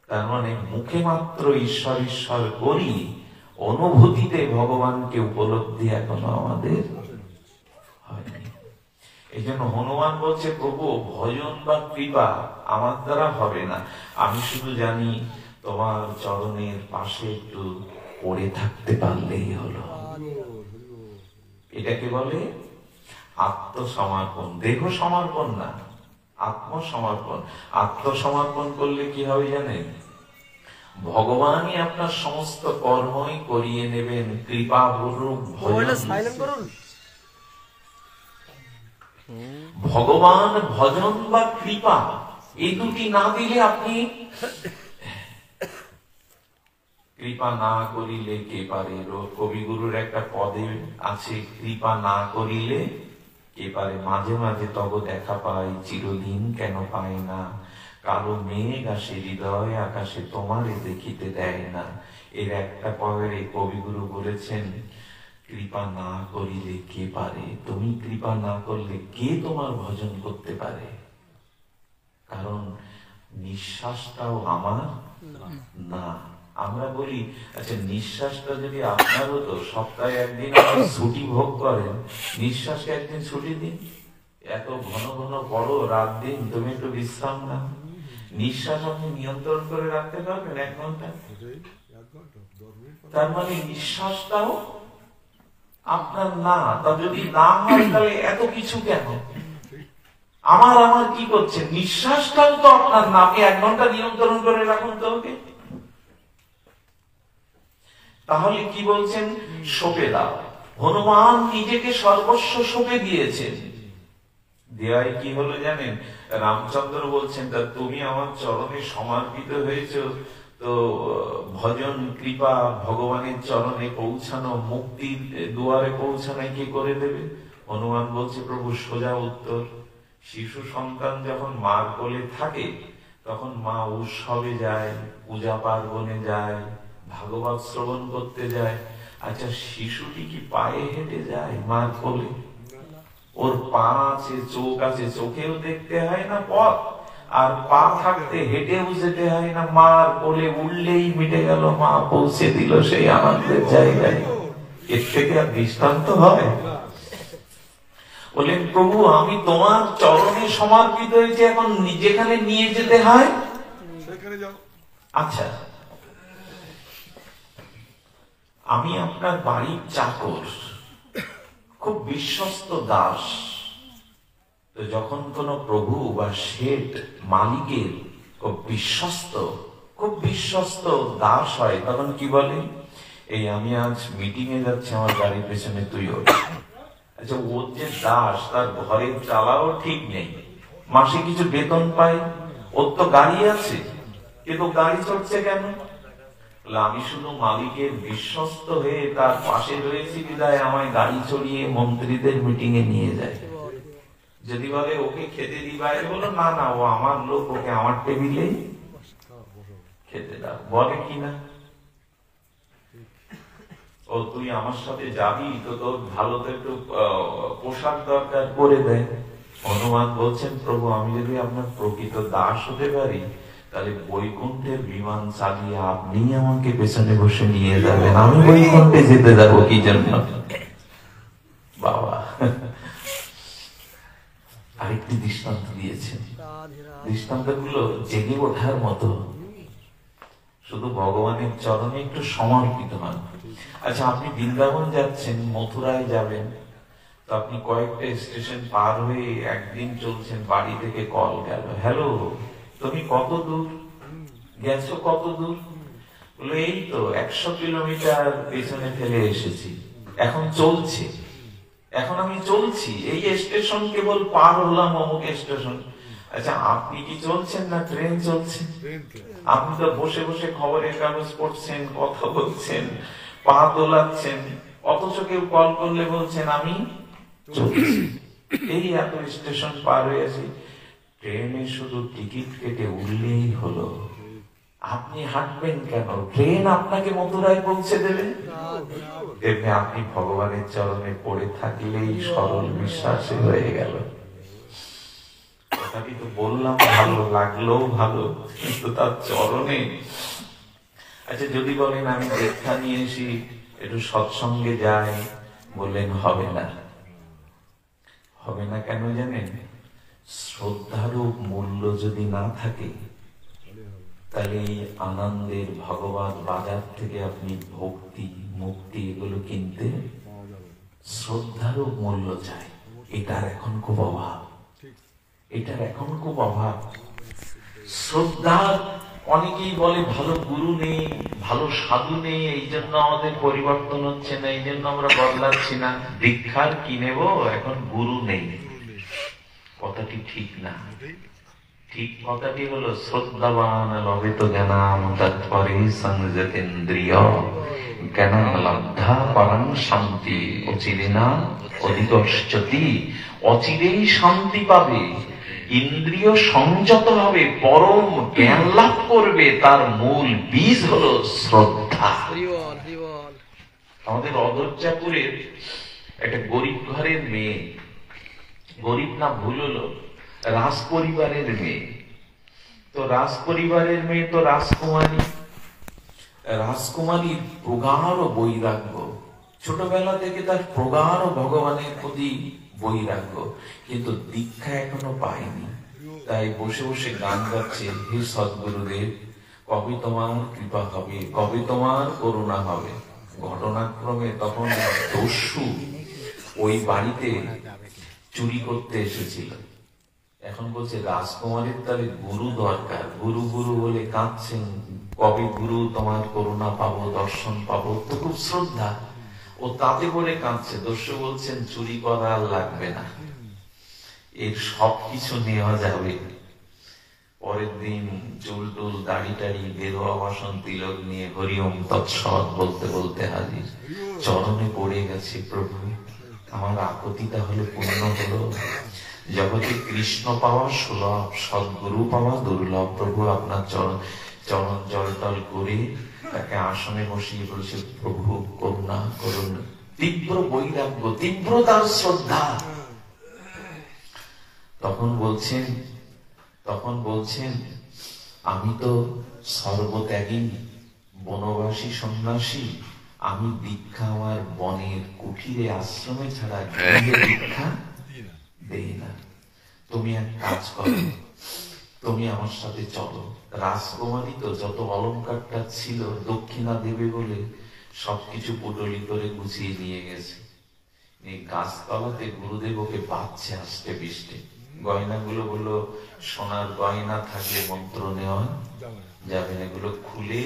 তার মানে মুখে মাত্র ঈশ্বর ঈশ্বর করি, অনুভূতিতে ভগবানকে উপলব্ধি এখনো আমাদের হয়নি। এই জন্য হনুমান বলছে, প্রভু ভজন বা কৃপা আমার দ্বারা হবে না, আমি শুধু জানি তোমার চরণের পাশে একটু পড়ে থাকতে পারলেই হলো। এটাকে বলে আত্মসমর্পণ। দেহ সমর্পণ না, আত্মসমর্পণ। আত্মসমর্পণ করলে কি হবে জানেন? ভগবানই আপনার সমস্ত কর্মই করিয়ে নেবেন, কৃপাপূর্বক ভজন। ভগবান, ভজন বা কৃপা, এই দুটি না দিলে আপনি, কৃপা না করিলে কে পারে, কবিগুরুর একটা পদে আছে, কৃপা না করিলে কে পারে। মাঝে মাঝে তব দেখা পাই, চিরদিন কেন পাই না, কালো মেঘ আসে হৃদয় আকাশে, তোমারে দেখিতে দেয় না। এর একটা পরে কবিগুরু বলেছেন, কৃপা না করিলে কে পারে, তুমি কৃপা না করলে কে তোমার ভজন করতে পারে? কারণ নিঃশ্বাসটাও আমার না। আমরা বলি, আচ্ছা নিঃশ্বাসটা যদি আপনার হতো, সপ্তাহে একদিন আপনি ছুটি ভোগ করেন, নিঃশ্বাসকে একদিন ছুটি দিন। এত ঘন ঘন বড় রাত দিন, তুমি একটু বিশ্রাম না। নিঃশ্বাস আপনি নিয়ন্ত্রণ করে রাখতে পারবেন 1 ঘন্টা? তার মানে নিঃশ্বাসটাও আপনার না। তা যদি না হয় তাহলে এত কিছু কেন? আমার কি করছে? নিঃশ্বাসটাও তো আপনার না, আপনি 1 ঘন্টা নিয়ন্ত্রণ করে রাখুন তো ওকে। তাহলে কি বলছেন? সঁপে দাও। হনুমান নিজেকে সর্বস্ব সঁপে দিয়েছেন। দেওয়ায় কি হলো জানেন? রামচন্দ্র বলছেন, তা তুমি আমার চরণে সমর্পিত হয়েছো, তো ভজন কৃপা ভগবানের চরণে পৌঁছানো, মুক্তির দুয়ারে পৌঁছানো কে করে দেবে? হনুমান বলছে, প্রভু সোজা উত্তর। শিশু সন্তান যখন মার কোলে থাকে, তখন মা উৎসবে যায়, পূজা পার্বণে যায়, ভাগবত শ্রবণ করতে যায়। আচ্ছা শিশুটি কি পায়ে হেঁটে যায় মার কোলে? ওর পা আছে, চোখ আছে, চোখেও দেখতে হয় না পথ, আর পা থাকতে হেঁটেও যেতে হয় না। মার কোলে উঠলেই মিটে গেল, মা পৌঁছে দিল সেই আনন্দের জায়গায়। এর থেকে আর দৃষ্টান্ত হয়? বলেন, প্রভু আমি তোমার চরণে সমর্পিত হয়েছে, এখন যেখানে নিয়ে যেতে হয় সেখানে যাও। আচ্ছা আমি আপনার বাড়ির চাকর, খুব বিশ্বস্ত দাস। তো যখন কোন প্রভু বা শেঠ মালিকের খুব বিশ্বস্ত দাস হয়, তখন কি বলে, এই আমি আজ মিটিং এ যাচ্ছি, আমার গাড়ির পেছনে তুই ওঠ। আচ্ছা ওর যে দাস, তার ঘরের চালাও ঠিক নেই, মাসে কিছু বেতন পায়, ওর তো গাড়ি আছে, কিন্তু গাড়ি চড়ছে কেন? আমি শুধু মালিকের বিশ্বস্ত হয়ে তার পাশে রয়েছি বিদায় আমায় গাড়ি চড়িয়ে মন্ত্রীদের মিটিং এ নিয়ে যায়। যদি বলে ওকে খেতে দিবাই, বলো না না ও আমার লোক, ওকে আমার টেবিলে খেতে দাও, বলে কিনা? ও তুই আমার সাথে যাবি তো তোর ভালো তো একটু পোশাক দরকার, করে দেয়। হনুমান বলছেন, প্রভু আমি যদি আপনার প্রকৃত দাস হতে পারি, তাহলে বৈকুণ্ঠের বিমান চালিয়ে আপনি আমাকে পেছনে বসে নিয়ে যাবেন, আমি বৈকুণ্ঠে যেতে যাবো কি জন্য? বাবা আরেকটি দৃষ্টান্ত দিয়েছেন, দৃষ্টান্তগুলো জেগে ওঠার মতো। শুধু ভগবানের চরণে একটু সমর্পিত হন। আচ্ছা আপনি বৃন্দাবন যাচ্ছেন, মথুরায় যাবেন, তো আপনি কয়েকটা স্টেশন পার হয়ে একদিন চলছেন, বাড়ি থেকে কল গেল, হ্যালো তুমি কত দূর গেছো, কত দূর? বলে এই তো 100 কিলোমিটার পেছনে ফেলে এসেছি, এখন চলছে এখন আমি চলছি, এই স্টেশন কেবল পার হলাম, অমুক স্টেশন। আচ্ছা, আপনি কি চলছেন না ট্রেন চলছে? আপনি তো বসে বসে খবরের কাগজ পড়ছেন, কথা বলছেন, পা দোলাচ্ছেন, অথচ কেউ কল করলে বলছেন আমি চলছি। এই এত স্টেশন পার হয়েছি, ট্রেনে শুধু টিকিট কেটে উঠলেই হলো। আপনি হাঁটবেন কেন? ট্রেন আপনাকে মথুরায় পৌঁছে দেবে। তেমনি আপনি ভগবানের চরণে পড়ে থাকলেই সরল বিশ্বাসী হয়ে গেল। কথাটি তো বললাম, ভালো লাগলো, ভালো, কিন্তু তার চরণে। আচ্ছা, যদি বলেন আমি দীক্ষা নিয়ে এসি, একটু সৎসঙ্গে যাই, বললেন হবে না। হবে না কেন জানেন? শ্রদ্ধারূপ মূল্য যদি না থাকে, তাহলে এই আনন্দের ভগবান বাজার থেকে আপনি ভক্তি, মুক্তি এগুলো কিনতে, শ্রদ্ধারূপ মূল্য চাই। এটার এখন খুব অভাব, এটার এখন খুব অভাব। শ্রদ্ধা, অনেকেই বলে ভালো গুরু নেই, ভালো সাধু নেই, এই জন্য আমাদের পরিবর্তন হচ্ছে না, এই জন্য আমরা বদলাচ্ছি না। দীক্ষার কি নেব, এখন গুরু নেই। কথাটি ঠিক না। ঠিক কথাটি হলো শ্রদ্ধাবান লভিত জ্ঞানাম তৎপরে সংযতেন্দ্রিয় জ্ঞানাম লব্ধা পরম শান্তি অচিরেনা অধিগচ্ছতি। অচিরেই শান্তি পাবে, ইন্দ্রিয় সংযত হবে, পরম জ্ঞান লাভ করবে। তার মূল বীজ হলো শ্রদ্ধা। আমাদের অধৈর্যাপুরের একটা গরিব ঘরের মেয়ে, গরিব না ভুল হলো, রাজ পরিবারের মেয়ে। তো রাজ পরিবারের মেয়ে তো রাজকুমারী, রাজকুমারীর প্রগাঢ় বৈরাগ্য, ছোটবেলা থেকে তার প্রগাঢ় ভগবানের প্রতি বৈরাগ্য, কিন্তু দীক্ষা এখনো পায়নি। তাই বসে বসে গান গাচ্ছে, হে সদ্গুরুদেব, কবে তোমার কৃপা হবে, কবে তোমার করুণা হবে। ঘটনাক্রমে তখন দস্যু ওই বাড়িতে চুরি করতে এসেছিল। এখন বলছে রাজকুমারীর তাহলে গুরু দরকার, গুরু গুরু বলে কাঁদছেন, কবে গুরু তোমার করুণা পাবো, দর্শন পাবো। তো খুব শ্রদ্ধা, ও তাতে করে কাঁদছে। দস্যু বলছেন চুরি করা আর লাগবে না, এর সবকিছু নেওয়া যাবে। পরের দিন চুল টুল দাড়ি টাড়ি বেরোয়া বাসন তিলক নিয়ে হরিওম তৎসৎ বলতে বলতে হাজির। চরণে পড়ে গেছে, প্রভু আমার আকুতি তাহলে পূর্ণ হলো। জগতে কৃষ্ণ পাওয়া সুলভ, সদ্গুরু পাওয়া দুর্লভ। প্রভু আপনার চরণ জল টল করে তাকে আসনে বসিয়ে বলছে, প্রভু করুণা করুন। তীব্র বৈরাগ্য, তীব্র তার শ্রদ্ধা। তখন বলছেন আমি তো সর্বত্যাগী বনবাসী সন্ন্যাসী, আমি দীক্ষা আমার বনের কুঠিরে আশ্রমে ছাড়া দীক্ষা দেই না। তুমি এক কাজ করো, তুমি আমার সাথে চলো। রাজকুমারী তো যত অলংকারটা ছিল দক্ষিণা দেবে বলে সবকিছু পুটলি করে গুছিয়ে নিয়ে গেছে। এই গাছতলাতে গুরুদেব ওকে বাঁচছে আষ্টে পিষ্টে। গয়নাগুলো বললো সোনার গয়না থাকলে মন্ত্র নেওয়া যাবে না, এগুলো খুলে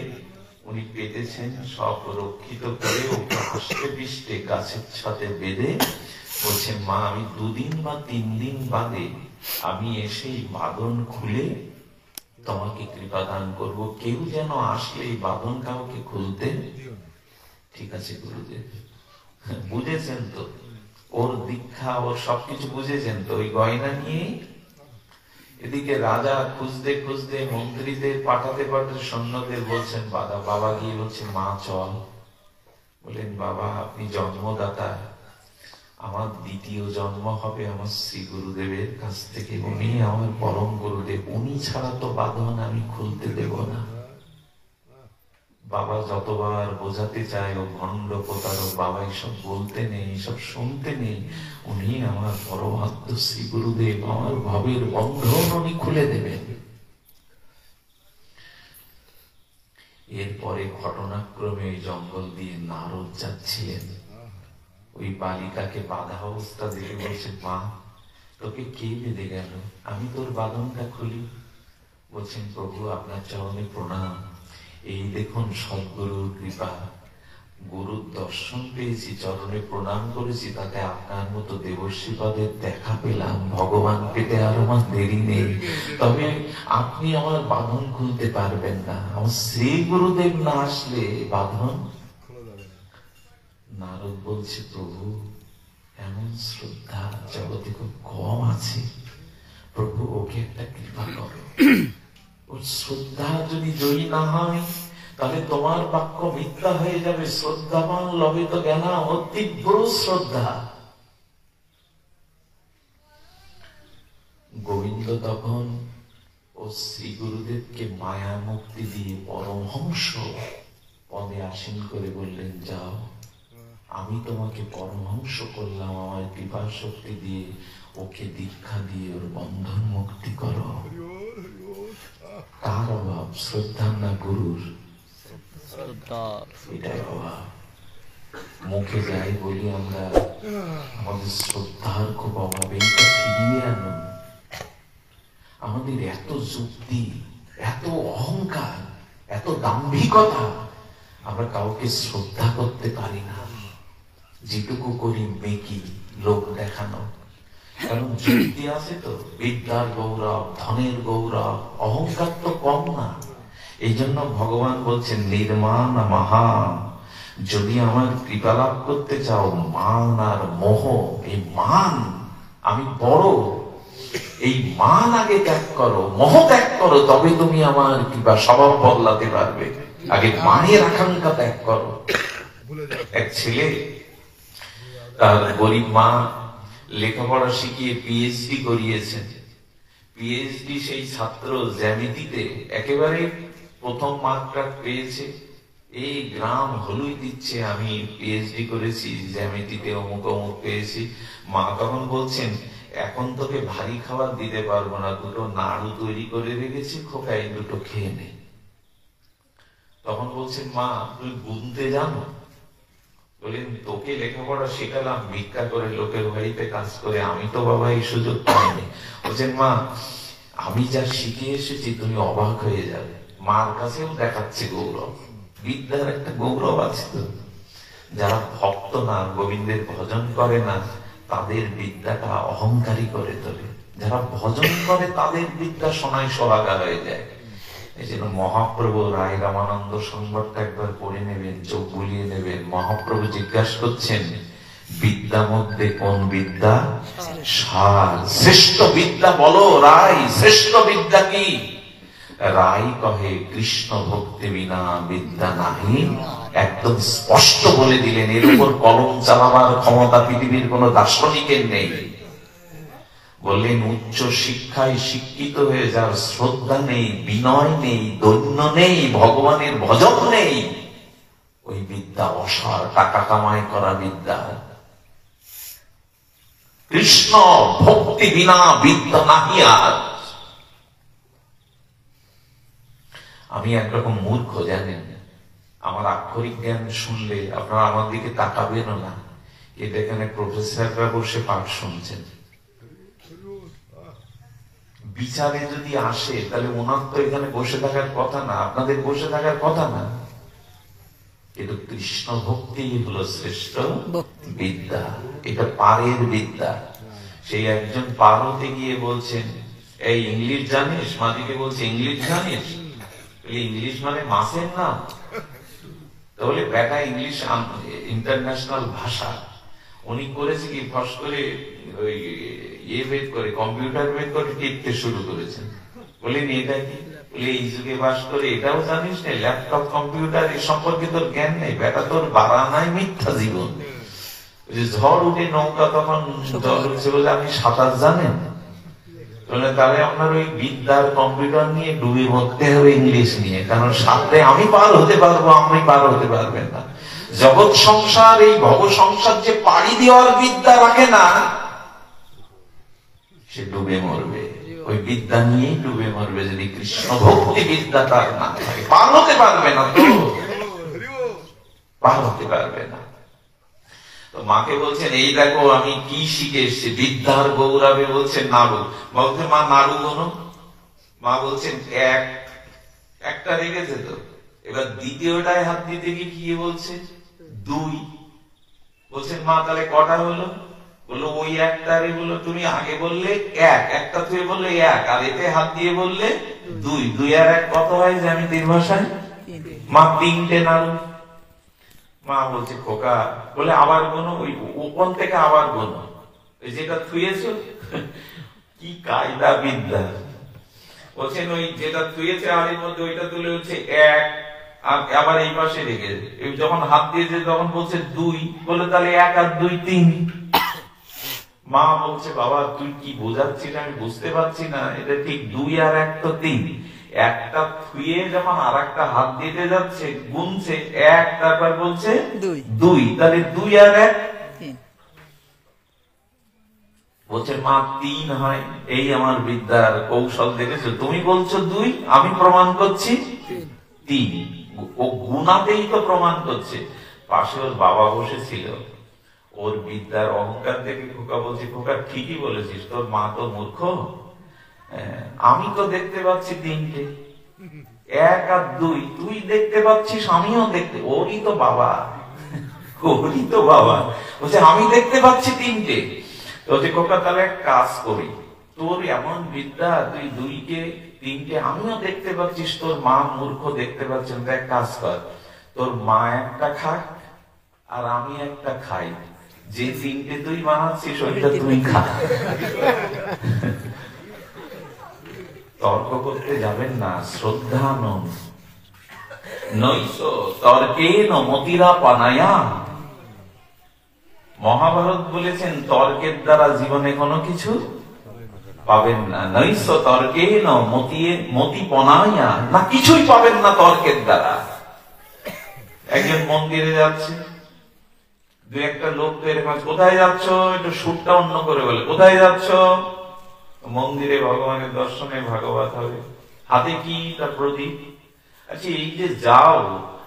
উনি পেতেছেন, সব রক্ষিত করে ওকে আষ্টে পিষ্টে গাছের ছাদে বেঁধে বলছেন, মা আমি 2 দিন বা 3 দিন বাদে আমি এসে বাঁধন খুলে তোমাকে কৃপা দান করবো। কেউ যেন আসলে এই বাঁধন কাউকে খুলতে। ঠিক আছে গুরুদেব, বুঝেছেন তো, ওর দীক্ষা, ওর সবকিছু বুঝেছেন তো। ওই গয়না নিয়ে এদিকে রাজা খুঁজতে খুঁজতে মন্ত্রীদের পাঠাতে পাঠাতে সৈন্যদের বলছেন বাবা গিয়ে বলছেন, মা চল। বলেন বাবা আপনি জন্মদাতা, আমার দ্বিতীয় জন্ম হবে আমার শ্রী গুরুদেবের কাছ থেকে, উনি আমার পরম গুরুদেব, উনি ছাড়া তো বাঁধন আমি খুলতে দেব না। বাবা যতবার বোঝাতে চায় ও ভণ্ড প্রতারক, বাবা এইসব বলতে নেই, এইসব শুনতে নেই, উনি আমার পরমাত্ম শ্রী গুরুদেব, আমার ভাবের বন্ধন উনি খুলে দেবেন। এরপরে ঘটনাক্রমে ওই জঙ্গল দিয়ে নারদ যাচ্ছিলেন, ওই বালিকাকে বাঁধা অবস্থা দেখে বলছে, মা তোকে কে বেঁধে গেল, আমি তোর বাঁধনটা খুলি। বলছেন, প্রভু আপনার চরণে প্রণাম, এই দেখুন সদ্গুরুর কৃপা, গুরুর দর্শন পেয়েছি, চরণে প্রণাম করেছি, তাতে আপনার মতো দেবর্ষী পদের দেখা পেলাম। ভগবান পেতে আর আমার দেরি নেই, তবে আপনি আমার বাঁধন খুলতে পারবেন না। আমার শ্রী গুরুদেব না আসলে বাঁধন। নারদ বলছে, প্রভু এমন শ্রদ্ধা জগতে খুব কম আছে, প্রভু ওকে একটা কৃপা করো। ওর শ্রদ্ধা যদি জয়ী না হয় তাহলে তোমার বাক্য মিথ্যা হয়ে যাবে। শ্রদ্ধাবান লবে তো জ্ঞানা, ও তীব্র শ্রদ্ধা। গোবিন্দ তখন ও শ্রী গুরুদেবকে মায়া মুক্তি দিয়ে পরমহংস পদে আসীন করে বললেন, যাও আমি তোমাকে পরমহংস করলাম, আমার কৃপা শক্তি দিয়ে ওকে দীক্ষা দিয়ে ওর বন্ধন মুক্তি করো। কার অভাব? শ্রদ্ধা না গুরুর? এটাই অভাব। মুখে যাই বলি আমরা, আমাদের শ্রদ্ধার খুব অভাব। এইটা ফিরিয়ে আনুন। আমাদের এত যুক্তি, এত অহংকার, এত দাম্ভিকতা, আমরা কাউকে শ্রদ্ধা করতে পারি না। যেটুকু করি মেকি, লোক দেখানো। কারণ যুক্তি আছে তো, বিদ্যার গৌরব, ধনের গৌরব, অহংকার তো কম না। এই জন্য ভগবান বলছেন, নির্মাণ মহা, যদি আমার কৃপা লাভ করতে চাও, মান আর মোহ, এই মান আমি বড়, এই মান আগে ত্যাগ করো, মোহ ত্যাগ করো, তবে তুমি আমার কৃপা স্বভাব বদলাতে পারবে। আগে মানের আকাঙ্ক্ষা ত্যাগ করো। এক ছেলে, তার গরিব মা লেখাপড়া শিখিয়ে পিএইচডি করিয়েছেন। পিএইচডি সেই ছাত্র জ্যামিতিতে একেবারে প্রথম মার্কটা পেয়েছে। এই গ্রাম হলুই দিচ্ছে, আমি পিএইচডি করেছি জ্যামিতিতে, অমুক অমুক পেয়েছি। মা তখন বলছেন, এখন তোকে ভারী খাবার দিতে পারবো না, দুটো নাড়ু তৈরি করে রেখেছি, খোকা এই দুটো খেয়ে নে। তখন বলছেন, মা তুই গুনতে জানো? বলেন, তোকে লেখাপড়া শেখালাম ভিক্ষা করে, লোকের বাড়িতে কাজ করে, আমি তো বাবা এই সুযোগ পাইনি। বলছেন, মা আমি যা শিখে এসেছি তুমি অবাক হয়ে যাবে। মার কাছেও দেখাচ্ছে গৌরব, বিদ্যার একটা গৌরব আছে তো। যারা ভক্ত না, গোবিন্দের ভজন করে না, তাদের বিদ্যাটা অহংকারী করে তোলে। যারা ভজন করে তাদের বিদ্যা সোনায় সোহাগা হয়ে যায়। এই জন্য মহাপ্রভু রায় রামানন্দ সংবাদটা একবার পড়ে নেবেন, চোখ বুলিয়ে নেবেন। মহাপ্রভু জিজ্ঞাসা করছেন, বিদ্যা মধ্যে কোন বিদ্যা সার? শ্রেষ্ঠ বিদ্যা বলো রায়, শ্রেষ্ঠ বিদ্যা কি? রায় কহে, কৃষ্ণ ভক্তি বিনা বিদ্যা নাহি। একদম স্পষ্ট বলে দিলেন। এর উপর কলম চালাবার ক্ষমতা পৃথিবীর কোন দার্শনিকের নেই। বললেন, উচ্চ শিক্ষায় শিক্ষিত হয়ে যার শ্রদ্ধা নেই, বিনয় নেই, দৈন্য নেই, ভগবানের ভজন নেই, ওই বিদ্যা অসার, টাকা কামাই করা বিদ্যা। কৃষ্ণ ভক্তি বিনা বিদ্যা নাহি আর। আমি একরকম মূর্খ, জানেন। আমার আক্ষরিক জ্ঞান শুনলে আপনারা আমার দিকে তাকাবেন না। এটা এখানে প্রফেসররা বসে পাঠ শুনছেন। বিচারে যদি আসে তাহলে ওনার তো এখানে বসে থাকার কথা না, আপনাদের বসে থাকার কথা না। কিন্তু কৃষ্ণ ভক্তি হলো শ্রেষ্ঠ বিদ্যা। এটা পারের বিদ্যা। সেই একজন পার হতে গিয়ে বলছেন, এই ইংলিশ জানিস? মাদিকে বলছে, ইংলিশ জানিস? ইংলিশ মানে মাসের নাম? তাহলে বেটা ইংলিশ ইন্টারন্যাশনাল ভাষা। উনি করেছে কি, ফস করে ওই বের করে, কম্পিউটার বের করে টিপতে শুরু করেছেন। বলেন, এটা কি? বলে, এই যুগে বাস করে এটাও জানিস না? ল্যাপটপ কম্পিউটার এ সম্পর্কে তোর জ্ঞান নেই? বেটা তোর বাড়ানায় মিথ্যা জীবন। ঝড় উঠে নৌকা তখন জল উঠছে বলে আপনি সাঁতার জানেন? তাহলে আপনার ওই বিদ্যার কম্পিউটার নিয়ে ডুবে মরতে হবে, ইংলিশ নিয়ে। কারণ সাথে আমি পার হতে পারবো, আপনি পার হতে পারবেন না। জগৎ সংসার, এই ভব সংসার যে পাড়ি দেওয়ার বিদ্যা রাখে না, সে ডুবে মরবে। ওই বিদ্যা নিয়েই ডুবে মরবে যদি কৃষ্ণ ভক্তি বিদ্যা তার না থাকে। পার হতে পারবে না তো, পার হতে পারবে না। তো মাকে বলছেন, এই দেখো আমি কি শিখে এসছি বিদ্যার গৌরবে। বলছেন নাড়ু। বলছে, মা নাড়ু গোনো। মা বলছেন, একটা রেখেছে তো। এবার দ্বিতীয়টায় হাত দিতে গিয়ে কি বলছে? 2। বলছেন মা তাহলে কটা হলো? বললো ওই একটারে বললো তুমি আগে বললে 1, একটা তুই বললে 1, আর এতে হাত দিয়ে বললে 2, 2 আর 1 কত হয় যে আমি 3 ভাষায়? মা 3টে নাড়ু। মা বলছে খোকা, বলে আবার গোনো, ওই ওপন থেকে আবার গোনো, ওই যেটা থুয়েছ। কি কায়দা বিদ্যা! বলছেন ওই যেটা থুয়েছে আড়ির মধ্যে ওইটা তুলে হচ্ছে 1, আবার এই পাশে রেখে যখন হাত দিয়েছে তখন বলছে 2, বলে তাহলে 1 আর 2 3। মা বলছে বাবা তুই কি বোঝাচ্ছিস আমি বুঝতে পারছি না, এটা ঠিক 2 আর 1 তো 3। একটা থুয়ে যখন আর একটা হাত দিতে যাচ্ছে গুনছে 1, তারপর বলছে 2, তাহলে 2 আর 1 3। বলছে মা 3 হয়। এই আমার বিদ্যার কৌশল দেখেছো, তুমি বলছো 2, আমি প্রমাণ করছি 3। ও গুনাতেই তো প্রমাণ করছে। পাশে ওর বাবা বসেছিল, ওর বিদ্যার অহংকার দেখে খোকা বলছে খোকা ঠিকই বলেছিস, তোর মা তো মূর্খ, আমি তো দেখতে পাচ্ছি 3টে, 1 আর 2 তুই দেখতে পাচ্ছিস, আমিও দেখতে, ওরই তো বাবা, ওরই তো বাবা। বলছে আমি দেখতে পাচ্ছি 3টে। বলছে খোকা তাহলে এক কাজ করি, তোর এমন বিদ্যা তুই 2কে 3টে আমিও দেখতে পাচ্ছিস, তোর মা মূর্খ দেখতে পাচ্ছেন, এক কাজ কর, তোর মা একটা খাক আর আমি একটা খাই, যে 3টে তুই বানাচ্ছিস ওইটা তুই খা। তর্ক করতে যাবেন না, শ্রদ্ধা নন, নৈতো তর্কেন মতিরা পানায়া। মহাভারত বলেছেন তর্কের দ্বারা জীবনে কোনো কিছু পাবেন না। নৈস তর্কেন মতি পনায়া, না কিছুই পাবেন না তর্কের দ্বারা। একজন মন্দিরে যাচ্ছে, 2-1টা লোক তো এরকম, কোথায় যাচ্ছ, একটু সুরটা অন্য করে বলে, কোথায় যাচ্ছ? মন্দিরে ভগবানের দর্শনে, ভাগবত হবে। হাতে কি? তার প্রদীপ। আচ্ছা এই যে যাও,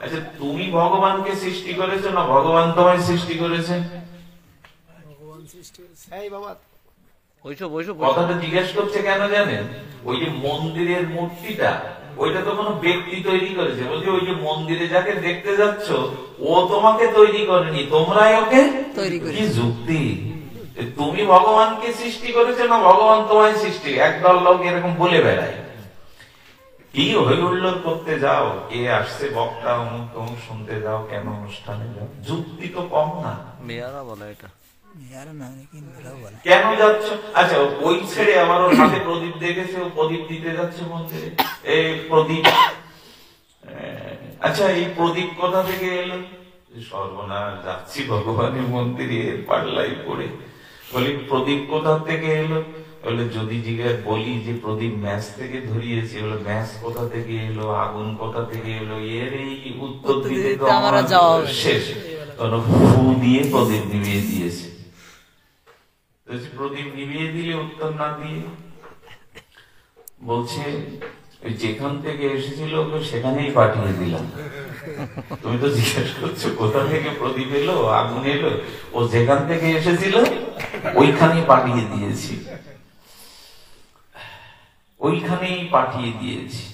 আচ্ছা তুমি ভগবানকে সৃষ্টি করেছো না ভগবান তোমায় সৃষ্টি করেছে? কথাটা জিজ্ঞেস করছে কেন জানেন? ওই যে মন্দিরের মূর্তিটা, ওইটা তো কোনো ব্যক্তি তৈরি করেছে। বলছে ওই যে মন্দিরে যাকে দেখতে যাচ্ছ ও তোমাকে তৈরি করেনি, তোমরাই ওকে তৈরি করেছো। কি যুক্তি! তুমি ভগবানকে সৃষ্টি করেছো না ভগবান তোমায় সৃষ্টি? একদল লোক এরকম বলে বেড়ায়। কি হই হুল্লোড় করতে যাও, কে আসছে বক্তা অমুক তমুক শুনতে যাও, কেন অনুষ্ঠানে যাও, যুক্তি তো কম না। মেয়ারা বলে এটা, কেন যাচ্ছ? আচ্ছা ওই ছেড়ে আবার ওর হাতে প্রদীপ দেখেছে, ও প্রদীপ দিতে যাচ্ছে মন্দিরে, এই প্রদীপ। আচ্ছা এই প্রদীপ কোথা থেকে এলো? সর্বনাশ, যাচ্ছি ভগবানের মন্দিরে পাল্লাই পড়ে, বলি প্রদীপ কোথা থেকে এলো? বলে যদি জিজ্ঞাসা বলি যে প্রদীপ ম্যাচ থেকে ধরিয়েছি, বলে ম্যাচ কোথা থেকে এলো, আগুন কোথা থেকে এলো, এর এই উত্তর দিতে তো আমার শেষ। ফু দিয়ে প্রদীপ নিভিয়ে দিয়েছে। প্রদীপ নিভিয়ে দিলে উত্তর না দিয়ে বলছে যেখান থেকে এসেছিল ওকে সেখানেই পাঠিয়ে দিলাম। তুমি তো জিজ্ঞেস করছো কোথা থেকে প্রদীপ এলো, আগুন এলো, ও যেখান থেকে এসেছিল ওইখানেই পাঠিয়ে দিয়েছি, ওইখানেই পাঠিয়ে দিয়েছি।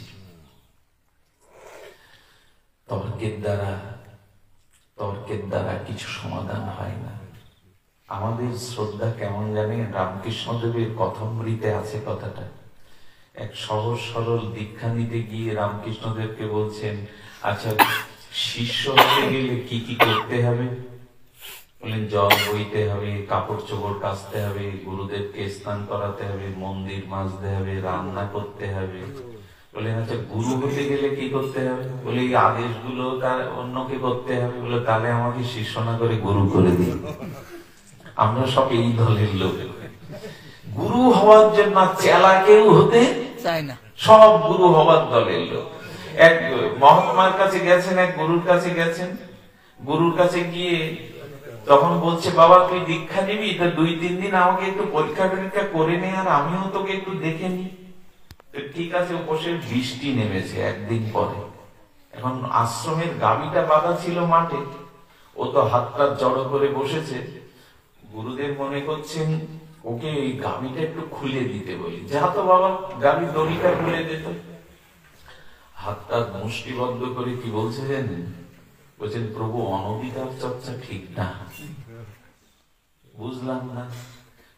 তর্কের দ্বারা কিছু সমাধান হয় না। আমাদের শ্রদ্ধা কেমন জানেন? রামকৃষ্ণদেবের কথামৃতে আছে কথাটা। এক সহজ সরল দীক্ষা নিতে গিয়ে রামকৃষ্ণদেবকে বলছেন, আচ্ছা শিষ্য হতে গেলে কি কি করতে হবে? বললেন জল বইতে হবে, কাপড় চোপড় কাচতে হবে, গুরুদেবকে স্নান করাতে হবে, মন্দির মাজতে হবে, রান্না করতে হবে। বললেন আচ্ছা গুরু হতে গেলে কি করতে হবে? বলে এই আদেশগুলো তার অন্যকে করতে হবে। বলে তাহলে আমাকে শিষ্য না করে গুরু করে দিন। আমরা সব এই দলের লোক, গুরু হওয়ার জন্য চেলা কেউ হতে চায় না, সব গুরু হওয়ার দলের লোক। এক মহাত্মার কাছে গেছেন, এক গুরুর কাছে গেছেন, গুরুর কাছে গিয়ে তখন বলছে বাবা তুই দীক্ষা নিবি তো 2-3 দিন আমাকে একটু পরীক্ষা টরীক্ষা করে নে, আর আমিও তোকে একটু দেখে নি। ঠিক আছে। বসে বৃষ্টি নেমেছে একদিন পরে, এখন আশ্রমের গাভীটা বাঁধা ছিল মাঠে, ও তো হাতটা জড়ো করে বসেছে। গুরুদেব মনে করছেন ওকে এই গাভীটা একটু খুলে দিতে বলি, যা তো বাবা গাভীর দড়িটা খুলে দিত। হাতটা মুষ্টিবদ্ধ করে কি বলছে জানেন? বলছেন প্রভু অনধিকার চর্চা ঠিক না। বুঝলাম না।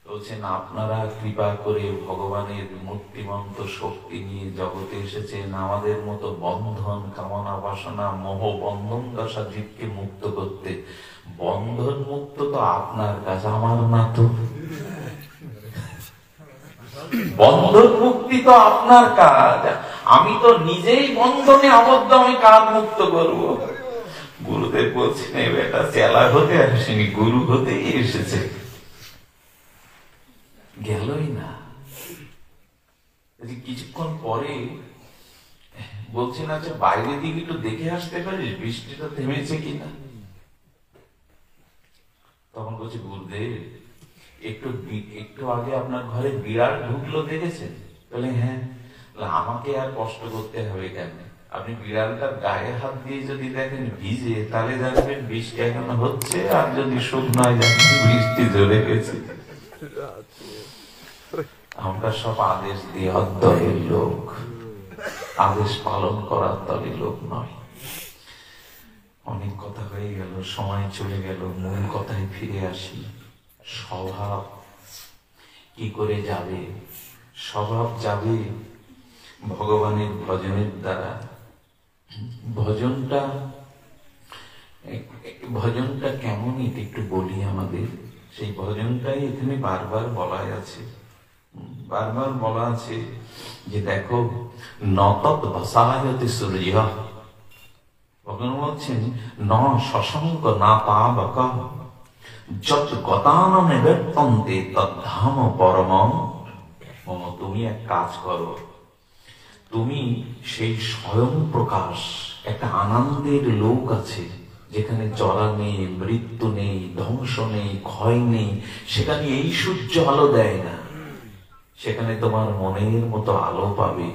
বলছেন আপনারা কৃপা করে ভগবানের মূর্তিমন্ত শক্তি নিয়ে জগতে এসেছেন আমাদের মতো বন্ধন কামনা বাসনা মোহ বন্ধন দশা জীবকে মুক্ত করতে। বন্ধন মুক্ত তো আপনার কাছে, আমার না তো। বন্ধন মুক্তি তো আপনার কাজ, আমি তো নিজেই বন্ধনে আবদ্ধ, আমি কার মুক্ত করবো? গুরুদেব বলছেন এটা চেলা হতে আসেনি, গুরু হতেই এসেছে। গেলই না। কিছুক্ষণ পরে বলছেন আচ্ছা বাইরের দিকে একটু দেখে আসতে পারিস, বৃষ্টিটা থেমেছে কিনা। তখন বলছে গুরুদেব একটু আগে আপনার ঘরে বিড়াল ঢুকলো দেখেছেন? বলে হ্যাঁ। আমাকে আর কষ্ট করতে হবে কেন? আপনি বিড়ালটার গায়ে হাত দিয়ে যদি দেখেন ভিজে, তাহলে জানবেন বৃষ্টি এখন হচ্ছে, আর যদি শুকনো জানবেন বৃষ্টি জ্বলে গেছে। আমরা সব আদেশ দিয়ে দলের লোক, আদেশ পালন করার দলের লোক নয়। অনেক কথা হয়ে গেল, সময় চলে গেল, মূল কথায় ফিরে আসি। স্বভাব কি করে যাবে? স্বভাব যাবে ভগবানের ভজনের দ্বারা। ভজনটা কেমন এটা একটু বলি আমাদের। সেই ভজনটাই এখানে বারবার বলা আছে, বারবার বলা আছে যে দেখো নতৎ ভাসায়তে সূর্য, ভগবান বলছেন ন শশঙ্ক না পাবক যত গতান নিবর্তন্তে তদ্ধাম পরমম মম। তুমি এক কাজ করো, তুমি সেই স্বয়ং প্রকাশ, একটা আনন্দের লোক আছে যেখানে জরা নেই, মৃত্যু নেই, ধ্বংস নেই, ক্ষয় নেই, সেখানে এই সূর্য আলো দেয় না, সেখানে তোমার মনের মতো আলো পাবে।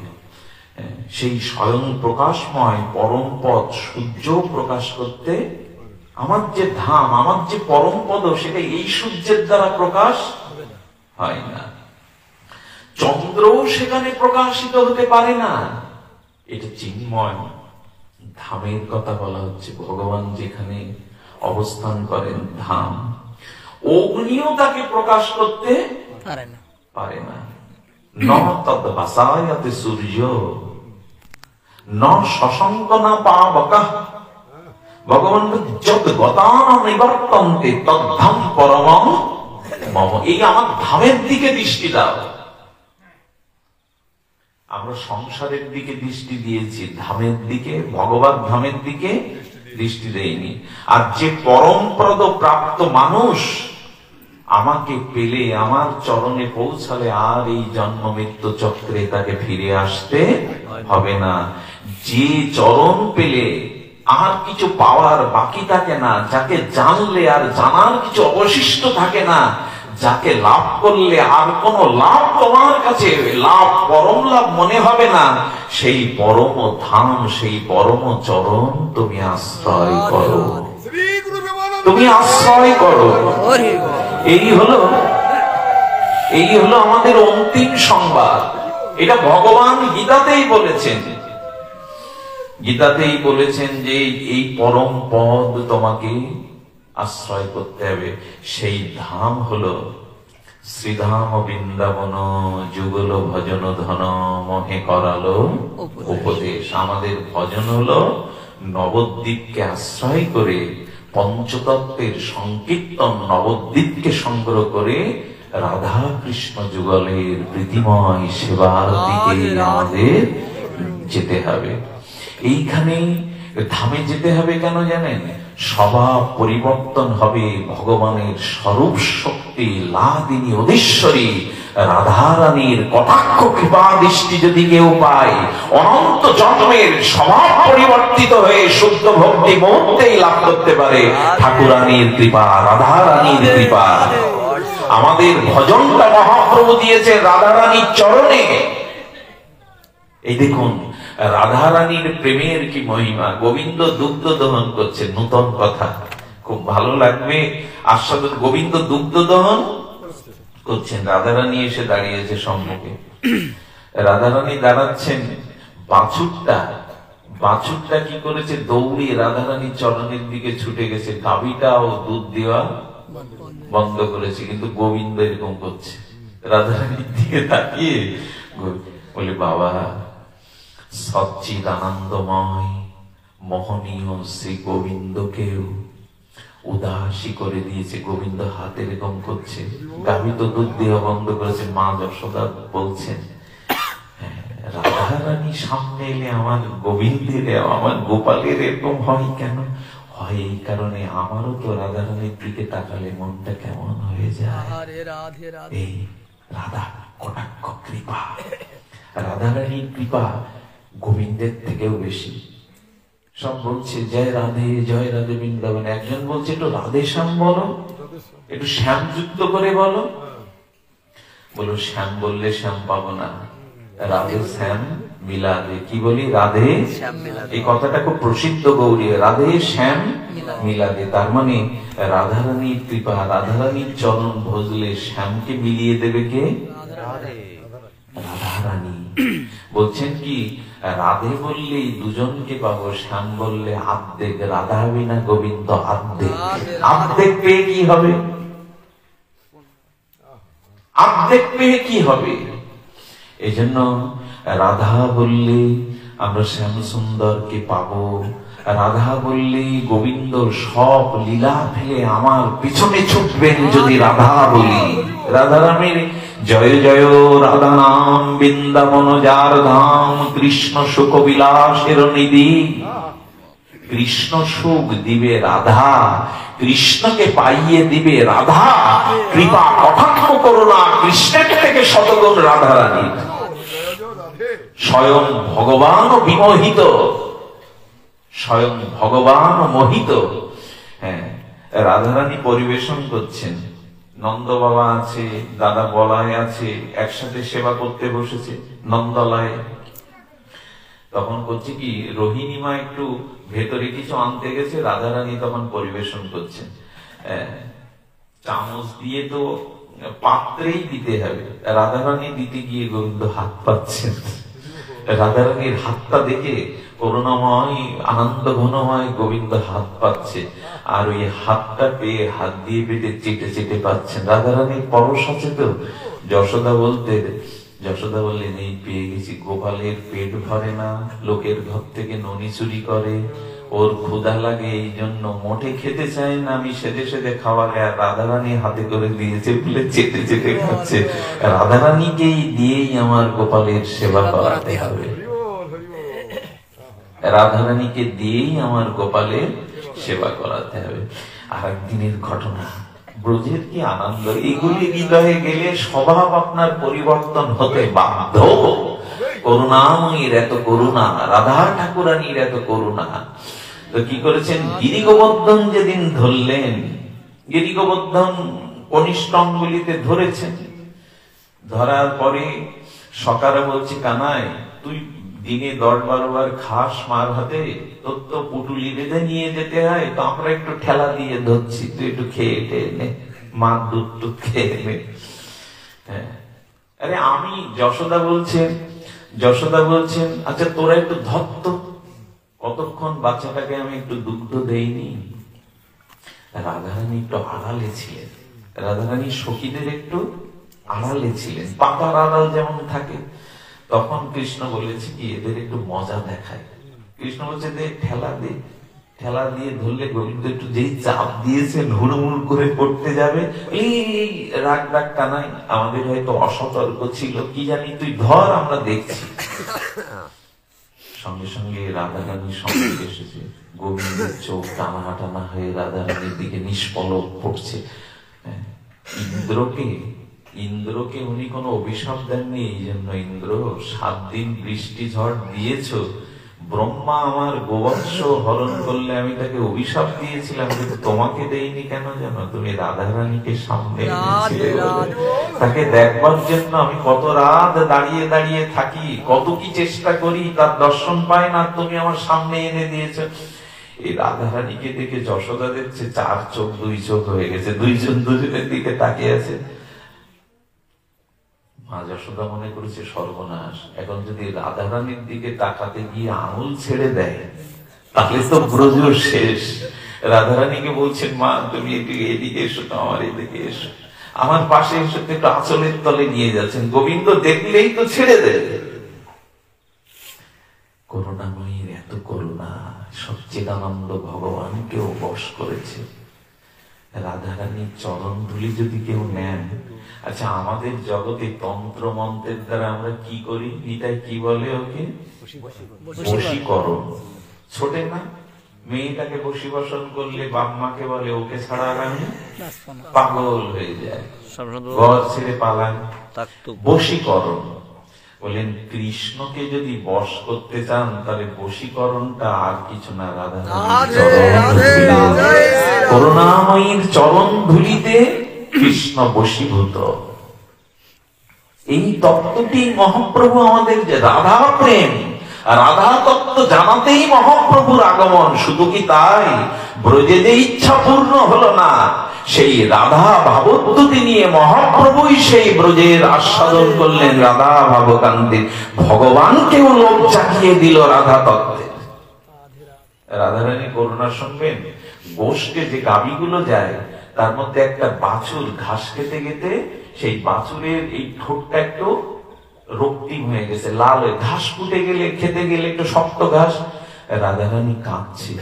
সেই স্বয়ং প্রকাশময় পরম পদ সূর্য প্রকাশ করতে আমার যে ধাম, আমার যে পরম পদ, সেটা এই সূর্যের দ্বারা প্রকাশ হয় না। চন্দ্রও সেখানে প্রকাশিত হতে পারে না। এটা চিন্ময় ধামের কথা বলা হচ্ছে। ভগবান যেখানে অবস্থান করেন ধাম, অগ্নিও তাকে প্রকাশ করতে পারে না। ন তদ ভাসায়তে সূর্য ন শশঙ্ক না পাবক। ভগবান যত গতান নিবর্তন্তে তদ্ধাম পরমম মম। এই আমার ধামের দিকে দৃষ্টি দাও। আমরা সংসারের দিকে দৃষ্টি দিয়েছি, ধামের দিকে, ভগবত ধামের দিকে দৃষ্টি দেয়নি। আর যে পরমপ্রদ প্রাপ্ত মানুষ আমাকে পেলে, আমার চরণে পৌঁছালে আর এই জন্ম মৃত্যু চক্রে তাকে ফিরে আসতে হবে না। যে চরণ পেলে আর কিছু পাওয়ার বাকি থাকে না, যাকে জানলে আর জানার কিছু অবশিষ্ট থাকে না, যাকে লাভ করলে আর কোন লাভ তোমার কাছে লাভ, পরম লাভ মনে হবে না, সেই পরম ধাম, সেই পরম চরণ তুমি আশ্রয় করো, তুমি আশ্রয় করো। এই হলো আমাদের অন্তিম সংবাদ। এটা ভগবান গীতাতেই বলেছেন। গীতাতেই বলেছেন যে এই পরম পদ তোমাকে আশ্রয় করতে হবে। সেই ধাম হলো শ্রীধাম বৃন্দাবন যুগল ভজন ধন মহে করালো উপদেশ। আমাদের ভজন হলো নবদ্বীপকে আশ্রয় করে, পঞ্চতত্ত্বের সংকীর্তন নবদ্বীপকে সংগ্রহ করে রাধা কৃষ্ণ যুগলের প্রীতিময় সেবার দিকে আমাদের যেতে হবে। এইখানে ধামে যেতে হবে কেন জানেন? স্বভাব পরিবর্তন হবে। ভগবানের স্বরূপ শক্তি লাদিনী অধীশ্বরী রাধারানীর কটাক্ষ কৃপা দৃষ্টি যদি কেউ পায়, অনন্ত জন্মের স্বভাব পরিবর্তিত হয়ে শুদ্ধ ভক্তি মুহূর্তেই লাভ করতে পারে। ঠাকুরানীর কৃপা, রাধারানীর কৃপা। আমাদের ভজনটা মহাপ্রভু দিয়েছে রাধারানীর চরণে। এই দেখুন রাধারানীর প্রেমের কি মহিমা। গোবিন্দ দুগ্ধ দহন করছেন, নূতন কথা, খুব ভালো লাগবে। আস্বাদন গোবিন্দ দুগ্ধ দহন করছেন, রাধারানী এসে দাঁড়িয়েছে সম্মুখে। রাধারানী দাঁড়াচ্ছেন, বাছুরটা বাছুরটা কি করেছে, দৌড়ে রাধারানীর চরণের দিকে ছুটে গেছে, গাভীটাও দুধ দেওয়া বন্ধ করেছে, কিন্তু গোবিন্দ এরকম করছে, রাধারানীর দিকে তাকিয়ে বলে, বাবা সচ্চিদ আনন্দময় মোহনীয় শ্রী গোবিন্দকেও উদাসী করে দিয়েছে। গোবিন্দ হাতে এরকম করছে, গাভী তো দুধ দেওয়া বন্ধ করেছে। মা যশোদা বলছেন, রাধারানী সামনে এলে আমার গোবিন্দের, আমার গোপালের এরকম হয় কেন? হয় এই কারণে, আমারও তো রাধারানীর দিকে তাকালে মনটা কেমন হয়ে যায়। এই রাধা কটাক্ষ কৃপা, রাধারানীর কৃপা গোবিন্দের থেকেও বেশি। সব বলছে জয় রাধে বৃন্দাবন, একজন বলছে একটু রাধে শ্যাম বলো, একটু শ্যাম যুক্ত করে বলো। বলো শ্যাম বললে শ্যাম পাবো না, রাধে শ্যাম মিলাদে। কি বলি? রাধে, এই কথাটা খুব প্রসিদ্ধ গৌরী, রাধে শ্যাম মিলাদে। তার মানে রাধারানীর কৃপা, রাধারানীর চরণ ভজলে শ্যামকে মিলিয়ে দেবে কে? রাধারানী। বলছেন কি, রাধে বললেই দুজনকে পাবো, শ্যাম বললে আর্ধেক। রাধা বিনা গোবিন্দ আর্ধেক। আর্ধেক পেয়ে কি হবে? আর্ধেক পেয়ে কি হবে? এই জন্য রাধা বললে আমরা শ্যাম সুন্দরকে পাবো। রাধা বললে গোবিন্দ সব লীলা ফেলে আমার পিছনে ছুটবেন যদি রাধা বলি। রাধারামের জয় জয় রাধা নাম, বৃন্দাবন যার ধাম, কৃষ্ণ সুখ বিলাসের নিধি। কৃষ্ণ সুখ দিবে রাধা, কৃষ্ণকে পাইয়ে দিবে রাধা। কৃপা কটাক্ষ করুণা কৃষ্ণের থেকে শতগুণ রাধারানীর। স্বয়ং ভগবান বিমোহিত, স্বয়ং ভগবান মোহিত। হ্যাঁ, রাধারানী পরিবেশন করছেন, নন্দ বাবা আছে, দাদা বলায় আছে, একসাথে সেবা করতে বসেছে নন্দালয়ে। তখন করছে কি, রোহিণী মা একটু ভেতরে কিছু আনতে গেছে, রাধারানী তখন পরিবেশন করছেন। চামচ দিয়ে তো পাত্রেই দিতে হবে, রাধারানী দিতে গিয়ে গোবিন্দ হাত পাচ্ছেন। রাধারানীর হাতটা দেখে করুণাময় আনন্দ ঘনময় গোবিন্দ হাত পাচ্ছে, আর ওই হাতটা পেয়ে হাত দিয়ে পেটে চেটে চেটে পাচ্ছেন। রাধারানীর পরশ আছে তো। যশোদা বললেন, এই পেয়ে গেছি। গোপালের পেট ভরে না, লোকের ঘর থেকে ননি চুরি করে, ওর ক্ষুধা লাগে, এই জন্য মোটে খেতে চায় না, আমি সেদে সেদে খাওয়ালে, আর রাধারানী হাতে করে দিয়েছে বলে চেটে চেটে খাচ্ছে। রাধারানীকেই দিয়েই আমার গোপালের সেবা করাতে হবে, রাধারানীকে দিয়েই আমার গোপালের সেবা করাতে হবে। আর একদিনের ঘটনা, ব্রজের কি আনন্দ! এগুলি হৃদয়ে গেলে স্বভাব আপনার পরিবর্তন হতে বাধ্য। করুণাময়ীর এত করুণা, রাধা ঠাকুরানীর এত করুণা। তো কি করেছেন, গিরি গোবর্ধন যেদিন ধরলেন, গিরি গোবর্ধন কনিষ্ঠ অঙ্গুলিতে ধরেছেন। ধরার পরে সকালে বলছে, কানাই তুই দিনে 10-12 বার খাস মার হাতে, তোর তো পুটুলি বেঁধে নিয়ে যেতে হয়, তো আমরা একটু ঠেলা দিয়ে ধরছি, তুই একটু খেয়ে নে, মার দুধ টুধ খেয়ে নে। আরে আমি, যশোদা বলছেন আচ্ছা তোরা একটু ধত্ত, কতক্ষণ বাচ্চাটাকে আমি একটু দুগ্ধ দেইনি। রাধারানী একটু আড়ালে ছিলেন, রাধারানী সখীদের একটু আড়ালে ছিলেন, পাতার আড়াল যেমন থাকে। তখন কৃষ্ণ বলেছে কি, এদের একটু মজা দেখায়। কৃষ্ণ বলছে দে, ঠেলা দে। ঠেলা দিয়ে ধরলে গোবিন্দ একটু যেই চাপ দিয়েছেন, হুড়মুড় করে পড়তে যাবে। এই রাগ ডাক কানাই, আমাদের হয়তো অসতর্ক ছিল, কি জানি, তুই ধর, আমরা দেখছি। সঙ্গে সঙ্গে রাধারানীর সঙ্গে এসেছে, গোবিন্দের চোখ টানা টানা হয়ে রাধারানীর দিকে নিষ্পলক পড়ছে। ইন্দ্রকে উনি কোনো অভিশাপ দেননি, এই জন্য ইন্দ্র 7 দিন বৃষ্টি ঝড় দিয়েছ। ব্রহ্মা আমার গোবৎস হরণ করলে আমি তাকে অভিশাপ দিয়েছিলাম, কিন্তু তোমাকে দেইনি কেন জানো? তুমি রাধারানীকে সামনে এনেছিলে বলে। তাকে দেখবার জন্য আমি কত রাত দাঁড়িয়ে দাঁড়িয়ে থাকি, কত কি চেষ্টা করি, তার দর্শন পাই না, তুমি আমার সামনে এনে দিয়েছ। এই রাধারানীকে দেখে যশোদা দেখছে 4 চোখ 2 চোখ হয়ে গেছে, দুইজন দুজনের দিকে তাকিয়ে আছে। মা যশোদা মনে করেছে সর্বনাশ, এখন যদি রাধারানীর দিকে তাকাতে গিয়ে আঙুল ছেড়ে দেয় তাহলে তো ব্রজ শেষ। রাধারানীকে বলছেন, মা তুমি একটু এদিকে এসো, তো আমার এদিকে এসো, আমার পাশে এসে একটু আঁচলের তলে নিয়ে যাচ্ছেন। গোবিন্দ দেখলেই তো ছেড়ে দেয়। করুণাময়ীর এত করুণা, সচ্চিদানন্দ ভগবানকেও বশ করেছে। রাধারানীর চরণ ধুলি যদি কেউ নেন, আচ্ছা আমাদের জগতে তন্ত্র মন্ত্রের দ্বারা আমরা কি করি? নিতাই কি বলে ওকে? বশীকরণ। ছোটে না, মেয়েটাকে বশীবসন করলে বাপ মাকে বলে ওকে ছাড়া আমি পাগল হয়ে যায়, ঘর ছেড়ে পালায়। বশীকরণ বলেন, কৃষ্ণকে যদি বশ করতে চান তাহলে বশীকরণটা আর কিছু না, করুণাময়ীর চরণ ধুলিতে কৃষ্ণ বশীভূত। এই তত্ত্বটি মহাপ্রভু আমাদের, যে রাধা প্রেম, রাধা তত্ত্ব জানাতেই মহাপ্রভুর আগমন। শুধু কি তাই, ব্রজে যে ইচ্ছা পূর্ণ হলো না, সেই রাধা ভাবোদ্যুতি নিয়ে মহাপ্রভুই সেই ব্রজের আস্বাদন করলেন রাধা ভাবকান্তির। ভগবানকেও লোক চাকিয়ে দিল রাধা তত্ত্বের। রাধারানী করুণা শুনবেন, গোষ্ঠে যে গাভীগুলো যায় তার মধ্যে একটা বাছুর ঘাস খেতে খেতে সেই বাছুরের এই ঠোঁটটা একটু রক্তিম হয়ে গেছে, লাল হয়ে, ঘাস ফুটে গেলে খেতে গেলে একটু শক্ত ঘাস। রাধারানী কাঁদছে।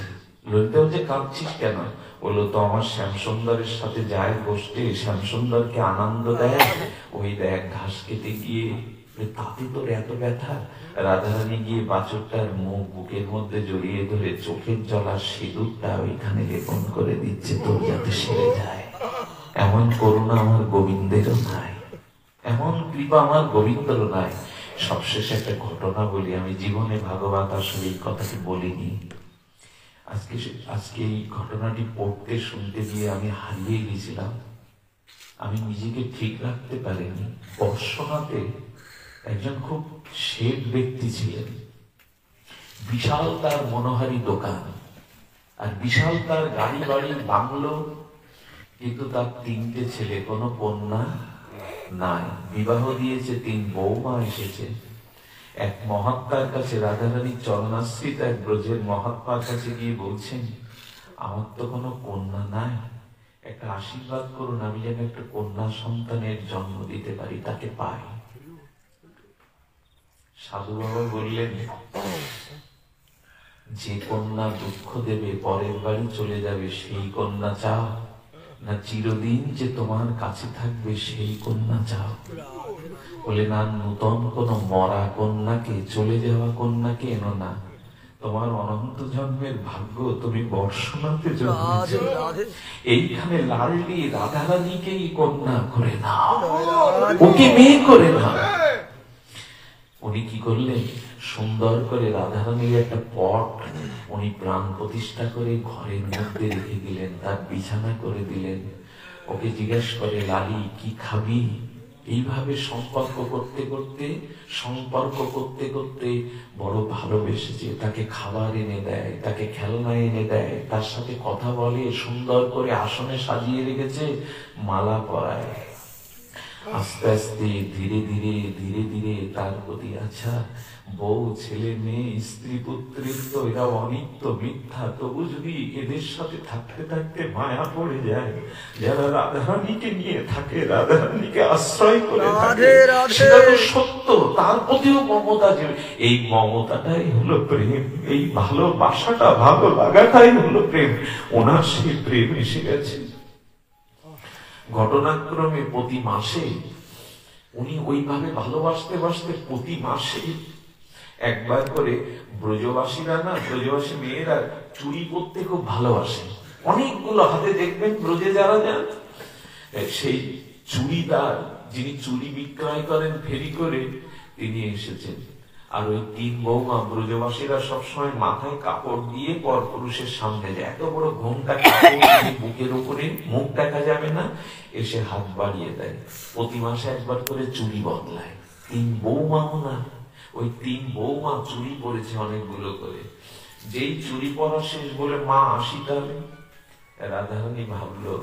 ললিতা বলছে, কাঁদছিস কেন? বললো, তো আমার শ্যামসুন্দরের সাথে যায় গোষ্ঠে, শ্যামসুন্দরকে আনন্দ দেয়, ওই দেখ ঘাস খেতে গিয়ে তাতে তোর এত ব্যথা। রাধারানী গিয়ে বাছুরটার মুখ বুকের মধ্যে জড়িয়ে ধরে চোখের জল আর সিঁদুরটা ওইখানে লেপন করে দিচ্ছে, তোর যাতে সেরে যায়। এমন করুণা আমার গোবিন্দেরও নাই, এমন কৃপা আমার গোবিন্দেরও নাই। সবশেষে একটা ঘটনা বলি, আমি জীবনে ভাগবত আসলে এই কথাটি বলিনি। আজকে এই ঘটনাটি পড়তে শুনতে গিয়ে আমি হারিয়ে গেছিলাম, আমি নিজেকে ঠিক রাখতে পারিনি। বর্ষনাতে একজন খুব শেঠ ব্যক্তি ছিলেন, বিশাল তার মনোহারী দোকান, আর বিশাল তার গাড়ি বাড়ি বাংলো, কিন্তু তার 3টে ছেলে, কোনো কন্যা নাই। বিবাহ দিয়েছে, 3 বৌমা এসেছে। এক মহাত্মার কাছে, রাধারানীর চরণাশ্রিত এক ব্রজের মহাত্মার কাছে গিয়ে বলছেন, আমার তো কোনো কন্যা নাই, একটা আশীর্বাদ করুন, আমি যেন একটা কন্যা সন্তানের জন্ম দিতে পারি, তাকে পাই। সাধু বাবা বললেন, যে কন্যা দুঃখ দেবে, পরের বাড়ি চলে যাবে, সেই কন্যা চাও, না চিরদিন যে তোমার কাছে থাকবে সেই কন্যা চাও? বলে, না, নূতন কোন মরা কন্যাকে, চলে যাওয়া কন্যাকে এনো না, তোমার অনন্ত জন্মের ভাগ্য, তুমি বর্ষনাতে জন্মেছো, এইখানে লাললি রাধারানীকেই কন্যা করে নাও, ওকে মেয়ে করে নাও। উনি কি করলেন, সুন্দর করে রাধারানীর একটা পট উনি প্রাণ প্রতিষ্ঠা করে ঘরের মধ্যে রেখে দিলেন, তার বিছানা করে দিলেন। ওকে জিজ্ঞেস করে, লালি কি খাবি? এইভাবে সম্পর্ক করতে করতে বড় ভালোবেসেছে, তাকে খাবার এনে দেয়, তাকে খেলনা এনে দেয়, তার সাথে কথা বলে, সুন্দর করে আসনে সাজিয়ে রেখেছে, মালা পরায়। আস্তে আস্তে ধীরে ধীরে তার প্রতি, আচ্ছা বউ ছেলে মেয়ে স্ত্রী পুত্রের তো এরা অনিত্য মিথ্যা, তবু যদি এদের সাথে থাকতে থাকতে মায়া পড়ে যায়, যারা রাধারানীকে নিয়ে থাকে, রাধারানীকে আশ্রয় করে থাকে, সেটা তো সত্য, তার প্রতিও মমতা, যে এই মমতাটাই হলো প্রেম, এই ভালোবাসাটা, ভালো লাগাটাই হলো প্রেম। ওনার সেই প্রেম এসে গেছে। ঘটনাক্রমে প্রতি মাসে উনি ওইভাবে ভালোবাসতে প্রতি মাসে একবার করে, ব্রজবাসীরা না, ব্রজবাসী মেয়েরা চুরি করতে খুব ভালোবাসে, অনেকগুলো হাতে দেখবেন ব্রজে যারা যান, সেই চুড়িদার যিনি চুরি বিক্রয় করেন ফেরি করে, তিনি এসেছেন। আর ওই 3 বৌমা, ব্রজবাসীরা সবসময় মাথায় কাপড় দিয়ে পরপুরুষের সামনে যায়, এত বড় ঘোমটা বুকের উপরে, মুখ দেখা যাবে না, এসে হাত বাড়িয়ে দেয়। প্রতি মাসে একবার করে চুড়ি বদলায়। 3 বৌমাও না, ওই 3 বৌমা চুড়ি পরেছে অনেকগুলো করে। যেই চুড়ি পরা শেষ, বলে, মা আসি তাহলে। রাধারানী ভাবলো,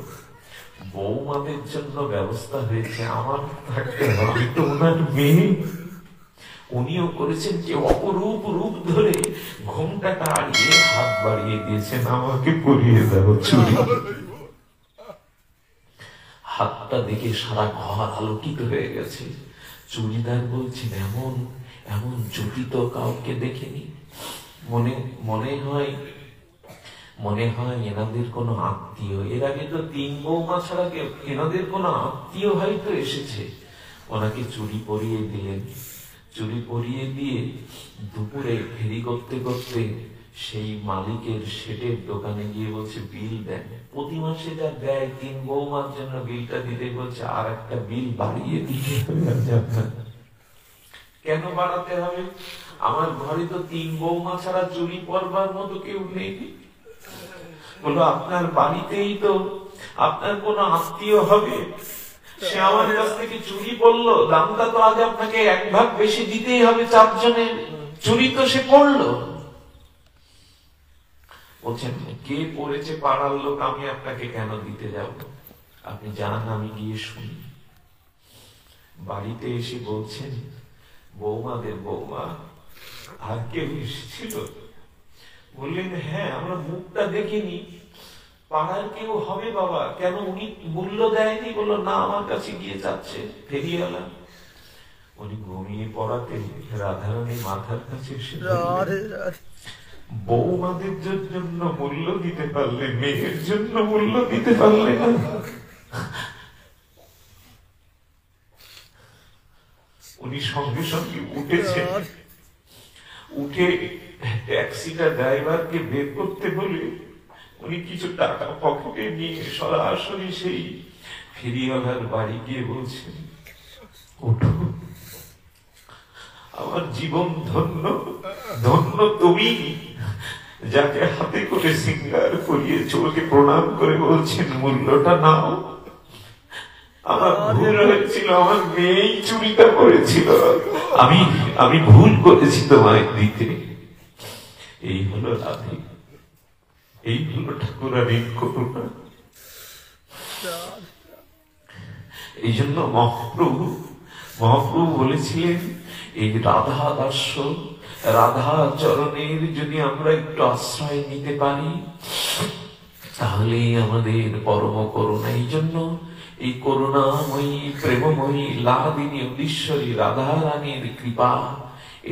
বৌমাদের জন্য ব্যবস্থা হয়েছে, আমার থাকতে হবে। আমি তো ওনার মেয়ে। উনিও করেছেন যে অপরূপ রূপ ধরে ঘোমটাটা আড়িয়ে হাত বাড়িয়ে দিয়েছেন, আমাকে পরিয়ে দাও চুড়ি। হাতটা দেখে সারা ঘর আলোকিত হয়ে গেছে। চুড়িদার বলছেন এমন এমন চুড়ি তো কাউকে দেখেনি। মনে হয় এনাদের কোনো আত্মীয়। এর আগে তো 3 বৌমা ছাড়া এনাদের কোনো আত্মীয় হয়তো এসেছে। ওনাকে চুড়ি পরিয়ে দিলেন। চুড়ি পরিয়ে দিয়ে দুপুরে ফেরি করতে করতে সেই মালিকের শেডের দোকানে গিয়ে বলছে বিল দেন। প্রতি মাসে যা দেয় 3 বৌমার জন্য বিলটা দিতে বলছে, আর একটা বিল বাড়িয়ে দিতে হবে। কেন বাড়াতে হবে? আমার ঘরে তো 3 বৌমা ছাড়া চুড়ি পরবার মতো কেউ নেই। বলো আপনার বাড়িতেই তো আপনার কোন আত্মীয় হবে, সে আমার কাছ থেকে চুরি পড়লো, দামটা তো আজ আপনাকে 1 ভাগ বেশি দিতেই হবে। 4 জনের চুরি তো সে পড়লো। বলছেন কে পড়েছে পাড়ার লোক, আমি আপনাকে কেন দিতে যাব? আপনি যান, আমি গিয়ে শুনি। বাড়িতে এসে বলছেন বৌমাদের বৌমা, আর কেউ এসেছিল? বললেন হ্যাঁ, আমরা মুখটা দেখিনি। পাড়ার কেউ হবে বাবা, কেন উনি মূল্য দেয়নি? বললো না, আমার কাছে গিয়ে যাচ্ছে ফেরিওয়ালা। উনি ঘুমিয়ে পড়াতে রাধারানী মাথার কাছে এসে বৌমাদের জন্য মূল্য দিতে পারলে, মেয়ের জন্য মূল্য দিতে পারলে না। উনি সঙ্গে সঙ্গে উঠেছেন। উঠে ট্যাক্সিটা ড্রাইভারকে বের করতে বলে উনি কিছু টাকা পকেটে নিয়ে সরাসরি সেই ফেরিওয়ালার বাড়ি গিয়ে বলছেন, ওঠো, আমার জীবন ধন্য, ধন্য তুমি যাকে হাতে করে সিঙ্গার করিয়েছো। ওকে প্রণাম করে বলছেন মূল্যটা নাও। আমার ভুল হয়েছিল, আমার মেয়েই চুরিটা করেছিল, আমি ভুল করেছি তোমায় দিতে। এই হলো রাধে, এই হলো ঠাকুরানীর করুণা। এই জন্য মহাপ্রভু বলেছিলেন, এই রাধা দাস্য, রাধা চরণের যদি আমরা একটু আশ্রয় নিতে পারি, তাহলে আমাদের পরম করুণা। এই জন্য এই করুণাময়ী প্রেমময়ী লাদিনী উদ্দেশ্বরী রাধা রানীর কৃপা,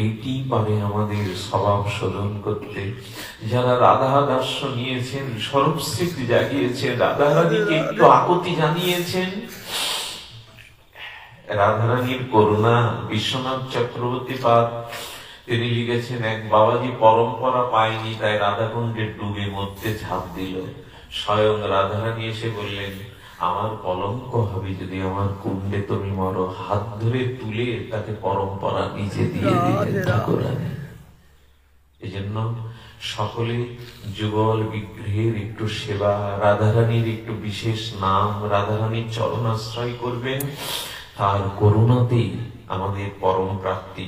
এইটি পারে আমাদের স্বভাব শোধন করতে। যারা রাধা দাস্য নিয়েছেন, স্বরূপস্মৃতি জাগিয়েছেন, রাধা রানীকে একটু আকুতি জানিয়েছেন, রাধারানীর করুণা। বিশ্বনাথ চক্রবর্তী পাদ তিনি লিখেছেন, এক বাবাজি পরম্পরা পায়নি, তাই রাধাকুণ্ডে ডুবে মরতে ঝাঁপ দিল। স্বয়ং রাধারানী এসে বললেন, আমার কলঙ্ক হবে যদি আমার কুণ্ডে তুমি মরো। হাত ধরে তুলে তাকে পরম্পরা নিচে দিয়ে দিলেন ঠাকুরানী। এই জন্য সকলে যুগল বিগ্রহের একটু সেবা, রাধারানীর একটু বিশেষ নাম, রাধারানীর চরণাশ্রয় করবেন। তার করুণাতেই আমাদের পরম প্রাপ্তি।